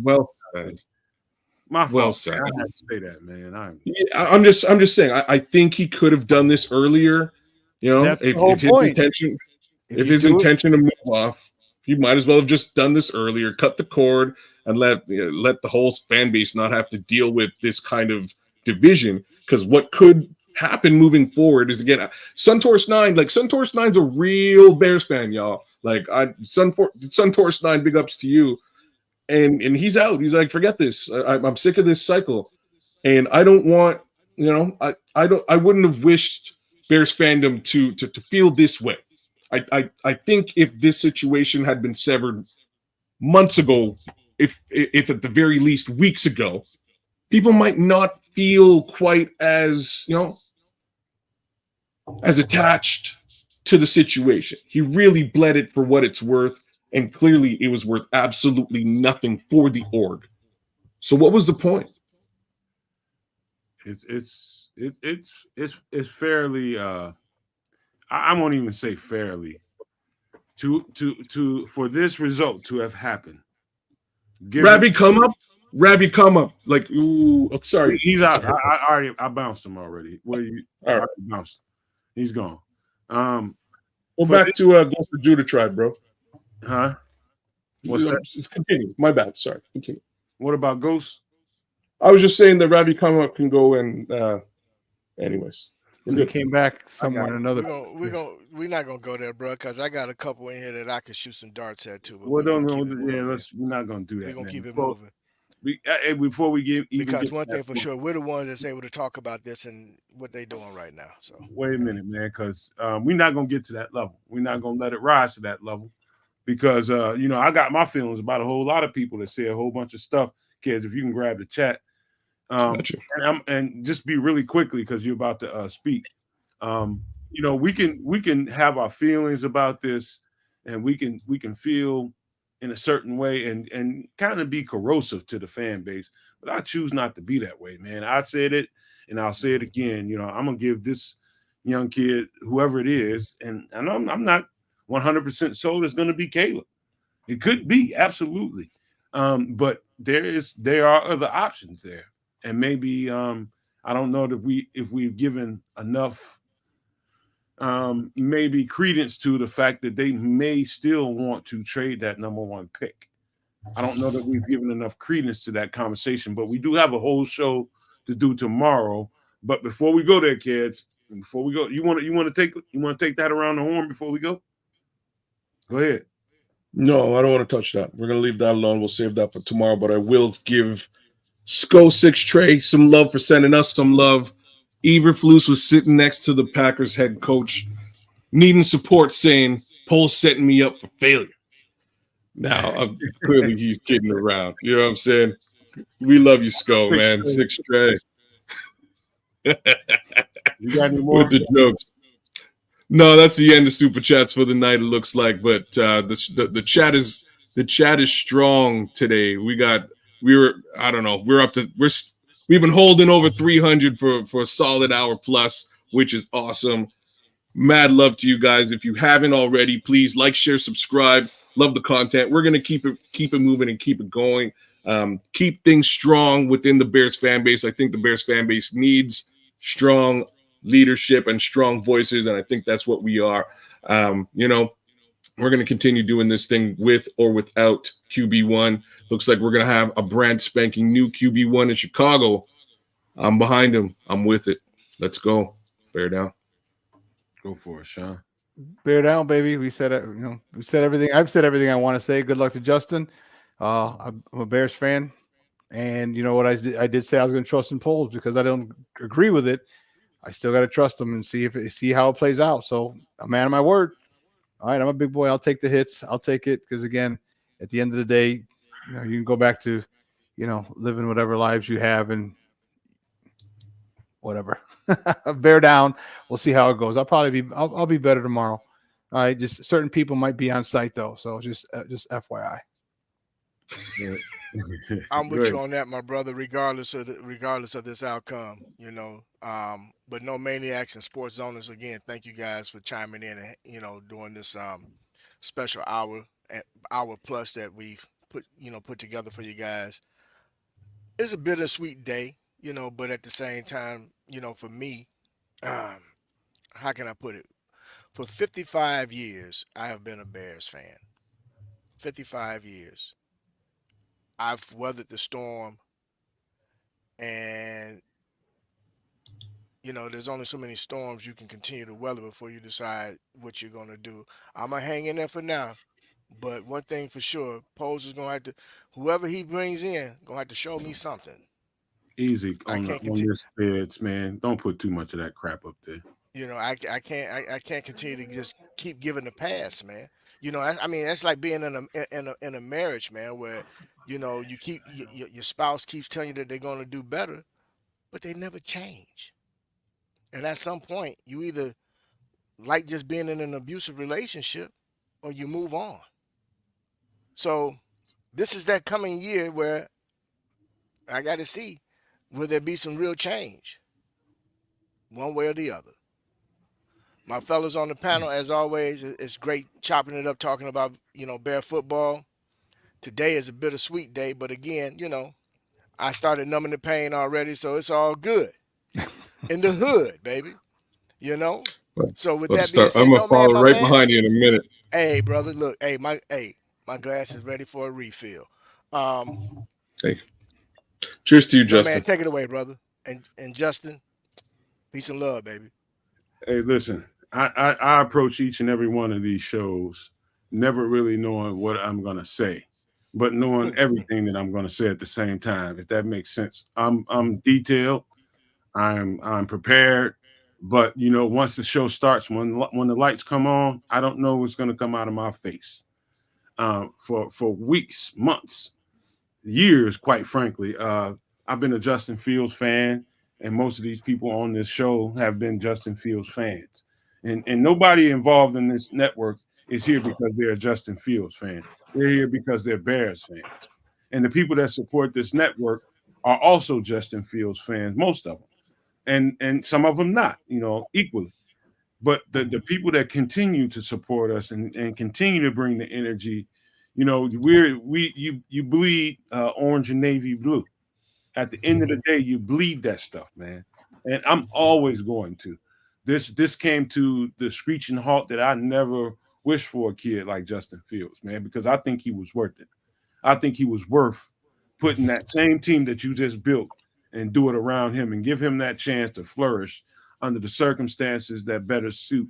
Well said. My fault. Well said. I had to say that, man. I'm just saying. I think he could have done this earlier. That's if his intention to move off, he might as well have just done this earlier, cut the cord, and let the whole fan base not have to deal with this kind of division. Because what could happen moving forward is, again, Suntor's 9. Suntor's 9's a real Bears fan, y'all. Suntor's 9. Big ups to you. And he's out. He's like, forget this. I'm sick of this cycle, and I don't want. I wouldn't have wished Bears fandom to feel this way. I think if this situation had been severed months ago, if at the very least weeks ago, people might not feel quite as as attached to the situation. He really bled it for what it's worth. And clearly, it was worth absolutely nothing for the org. So, what was the point? It's fairly. I won't even say fairly, for this result to have happened. Ravi come up. Like, ooh, sorry. He's out. I bounced him already. Where you? All right. Bounced. He's gone. Go back to Ghost of Judah tribe, bro. Huh? What's that? Continue. My bad. Sorry. Continue. What about Ghost? I was just saying that Ravi come up can go and anyways. So he came back somewhere in another. We're not gonna go there, bro, because I got a couple in here that I could shoot some darts at too. Well, we're not gonna do that. We're gonna keep it moving. moving. Before we get because one thing for sure, we're the ones that's able to talk about this and what they're doing right now. So wait a minute, man, because we're not gonna get to that level. We're not gonna let it rise to that level because I got my feelings about a whole lot of people that say a whole bunch of stuff. Kids, if you can grab the chat. And just be really quickly because you're about to speak. We can have our feelings about this, and we can feel in a certain way and kind of be corrosive to the fan base. But I choose not to be that way, man. I said it, and I'll say it again. I'm gonna give this young kid, whoever it is, and I'm not 100% sold it's gonna be Caleb. It could be absolutely, but there are other options there. And maybe I don't know that if we've given enough maybe credence to the fact that they may still want to trade that number 1 pick. I don't know that we've given enough credence to that conversation, but we do have a whole show to do tomorrow. But before we go there, kids, before we go, you want to take that around the horn before we go? Go ahead. No, I don't want to touch that. We're gonna leave that alone. We'll save that for tomorrow. But I will give Sco6 Trey some love for sending us some love. Eberflus was sitting next to the Packers head coach, needing support, saying, "Poles setting me up for failure." Now, clearly he's kidding around. You know what I'm saying? We love you, Sco, man. 6 Trey. You got any more? With the jokes. No, that's the end of Super Chats for the night, it looks like. But the chat is strong today. We've been holding over 300 for a solid hour plus, which is awesome. Mad love to you guys. If you haven't already, please like, share, subscribe. Love the content. We're gonna keep it moving and keep it going. Keep things strong within the Bears fan base. I think the Bears fan base needs strong leadership and strong voices, and I think that's what we are. We're going to continue doing this thing with or without QB1. Looks like we're going to have a brand spanking new QB1 in Chicago. I'm behind him. I'm with it. Let's go. Bear down. Go for it, Sean. Bear down, baby. We said it. We said everything. I've said everything I want to say. Good luck to Justin. I'm a Bears fan, and you know what I did say I was going to trust in Poles because I don't agree with it. I still got to trust him and see how it plays out. So I'm a man of my word. All right, I'm a big boy. I'll take the hits. I'll take it because, again, at the end of the day, you can go back to, living whatever lives you have and whatever. Bear down. We'll see how it goes. I'll be better tomorrow. All right, just certain people might be on site though, so just FYI. I'm with you on that, my brother. Regardless of this outcome, but no maniacs and sports owners. Again, thank you guys for chiming in and doing this special hour plus that we've put together for you guys. It's a bittersweet day, but at the same time, for me, how can I put it? For 55 years, I have been a Bears fan. 55 years. I've weathered the storm, and there's only so many storms you can continue to weather before you decide what you're going to do. I'm going to hang in there for now, but one thing for sure, Poles is going to have to, whoever he brings in, going to have to show me something. Easy on this beds, man. Don't put too much of that crap up there. I can't continue to just keep giving the pass, man. That's like being in a marriage, man, where you keep your spouse keeps telling you that they're going to do better, but they never change. And at some point, you either like just being in an abusive relationship or you move on. So this is that coming year where I got to see will there be some real change, one way or the other. My fellas on the panel, as always, it's great chopping it up, talking about, Bear football. Today is a bittersweet day, but again, I started numbing the pain already, so it's all good. In the hood, baby. So with that being said, I'm gonna follow my right man. behind you in a minute. Hey, brother, look, my glass is ready for a refill. Hey, cheers to you, No, Justin. man, take it away, brother. And Justin, peace and love, baby. Hey, listen, I approach each and every one of these shows never really knowing what I'm gonna say, but knowing everything that I'm gonna say at the same time, if that makes sense. I'm detailed, I'm prepared, but once the show starts, when the lights come on, I don't know what's gonna come out of my face. For weeks, months, years, quite frankly. I've been a Justin Fields fan, and most of these people on this show have been Justin Fields fans. And nobody involved in this network is here because they're a Justin Fields fan. They're here because they're Bears fans. And the people that support this network are also Justin Fields fans, most of them. And some of them not, equally. But the people that continue to support us and continue to bring the energy, you bleed orange and navy blue. At the end of the day, you bleed that stuff, man. And I'm always going to. This came to the screeching halt that I never wished for a kid like Justin Fields, man, because I think he was worth it. I think he was worth putting that same team that you just built and do it around him and give him that chance to flourish under the circumstances that better suit,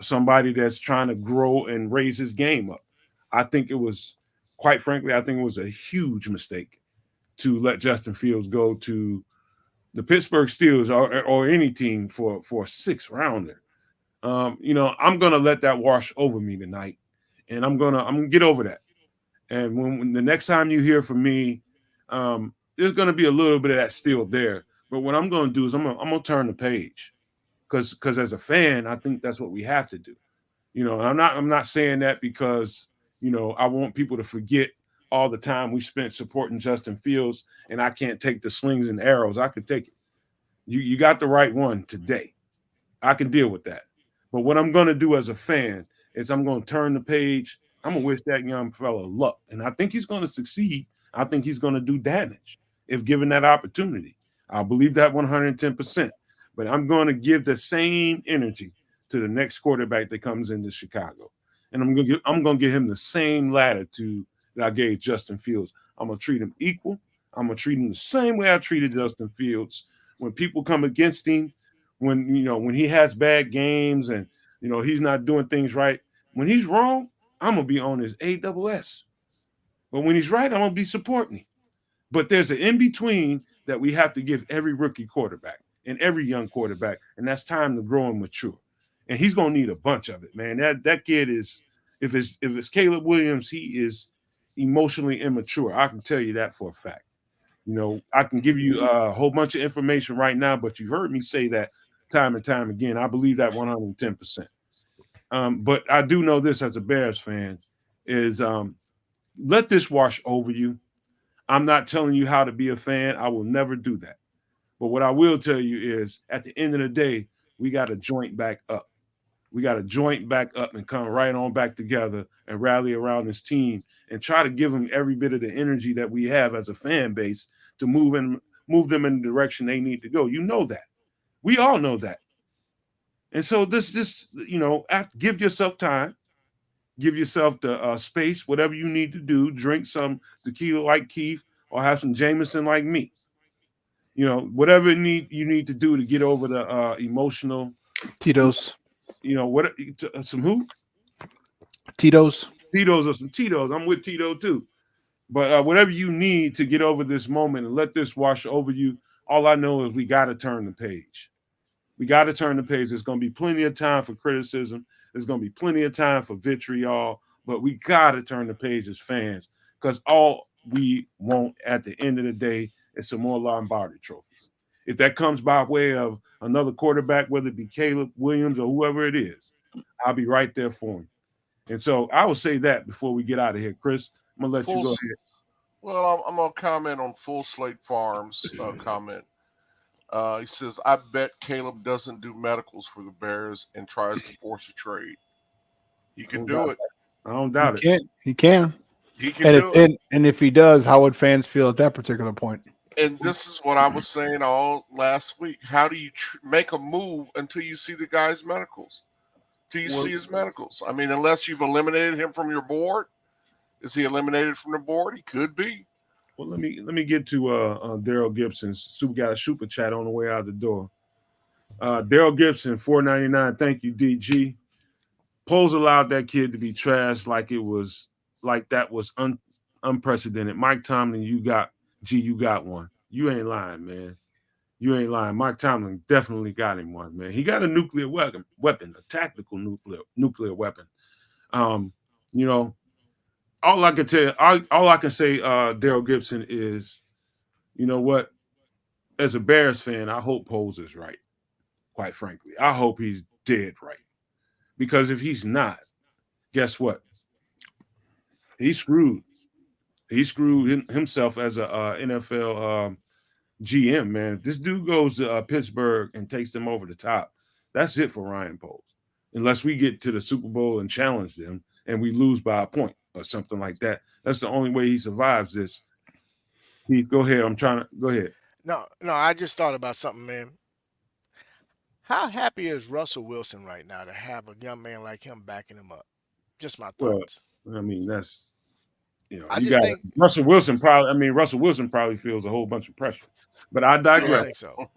somebody that's trying to grow and raise his game up. I think it was, quite frankly, I think it was a huge mistake to let Justin Fields go to the Pittsburgh Steelers or any team for a sixth rounder. I'm gonna let that wash over me tonight, and I'm gonna get over that. And when the next time you hear from me, there's gonna be a little bit of that still there. But what I'm gonna do is I'm gonna turn the page, because as a fan, I think that's what we have to do. I'm not saying that because I want people to forget all the time we spent supporting Justin Fields, and I can't take the slings and arrows. I could take it. You got the right one today. I can deal with that. But what I'm going to do as a fan is I'm going to turn the page. I'm going to wish that young fella luck. And I think he's going to succeed. I think he's going to do damage if given that opportunity. I believe that 110%. But I'm going to give the same energy to the next quarterback that comes into Chicago. And I'm going to give him the same latitude that I gave Justin Fields. I'm going to treat him equal. I'm going to treat him the same way I treated Justin Fields. When people come against him, when he has bad games and, he's not doing things right, when he's wrong, I'm going to be on his AWS. But when he's right, I'm going to be supporting him. But there's an in-between that we have to give every rookie quarterback and every young quarterback, and that's time to grow and mature. And he's going to need a bunch of it, man. That kid is, if it's Caleb Williams, he is emotionally immature. I can tell you that for a fact. I can give you a whole bunch of information right now, but you've heard me say that time and time again. I believe that 110%. But I do know this as a Bears fan is let this wash over you. I'm not telling you how to be a fan. I will never do that. But what I will tell you is at the end of the day, we got to joint back up. We got to joint back up and come right on back together and rally around this team and try to give them every bit of the energy that we have as a fan base to move them in the direction they need to go. You know that. We all know that. And so give yourself time, give yourself the space, whatever you need to do. Drink some tequila like Keith or have some Jameson like me. Whatever you need to do to get over the emotional. Tito's. Some who? Tito's. Tito's or some Tito's. I'm with Tito too. But whatever you need to get over this moment and let this wash over you, all I know is we got to turn the page. We got to turn the page. There's going to be plenty of time for criticism. There's going to be plenty of time for vitriol, but we got to turn the page as fans because all we want at the end of the day is some more Lombardi trophies. If that comes by way of another quarterback, whether it be Caleb Williams or whoever it is, I'll be right there for him. And so I will say that before we get out of here. Chris, I'm going to let you go ahead. Well, I'm going to comment on Full Slate Farms comment. He says, I bet Caleb doesn't do medicals for the Bears and tries to force a trade. He can do it. I don't doubt it. He can. He can do it. And if he does, how would fans feel at that particular point? And this is what I was saying all last week. How do you make a move until you see the guy's medicals? Till you see his medicals? I mean, unless you've eliminated him from your board. Is he eliminated from the board? He could be. Well, let me get to Daryl Gibson's got a super chat on the way out the door. Daryl Gibson, $4.99. Thank you, DG. Poles allowed that kid to be trashed like that was unprecedented. Mike Tomlin, you got one. You ain't lying, man. You ain't lying. Mike Tomlin definitely got him one, man. He got a nuclear weapon, a tactical nuclear weapon. You know, all I can say, Daryl Gibson, is, you know what? As a Bears fan, I hope Poles is right. Quite frankly, I hope he's dead right. Because if he's not, guess what? He's screwed. He screwed himself as a NFL GM, man. If this dude goes to Pittsburgh and takes them over the top, that's it for Ryan Poles. Unless we get to the Super Bowl and challenge them and we lose by a point or something like that. That's the only way he survives this. Heath, go ahead. Go ahead. No, I just thought about something, man. How happy is Russell Wilson right now to have a young man like him backing him up? Just my thoughts. Well, I mean, that's, you know, I just think Russell Wilson probably feels a whole bunch of pressure. But I digress. I don't think so.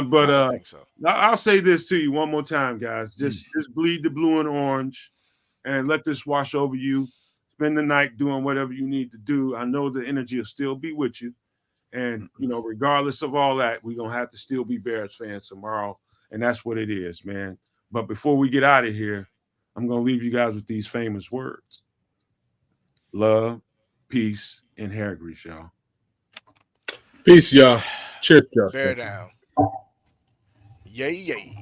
But I don't think so. I'll say this to you one more time, guys. Just bleed the blue and orange and let this wash over you. Spend the night doing whatever you need to do. I know the energy will still be with you. And, you know, regardless of all that, we're going to have to still be Bears fans tomorrow. And that's what it is, man. But before we get out of here, I'm going to leave you guys with these famous words. Love, peace, and hair grease, y'all. Peace, y'all. Cheers, y'all. Bear down. Yay, yay.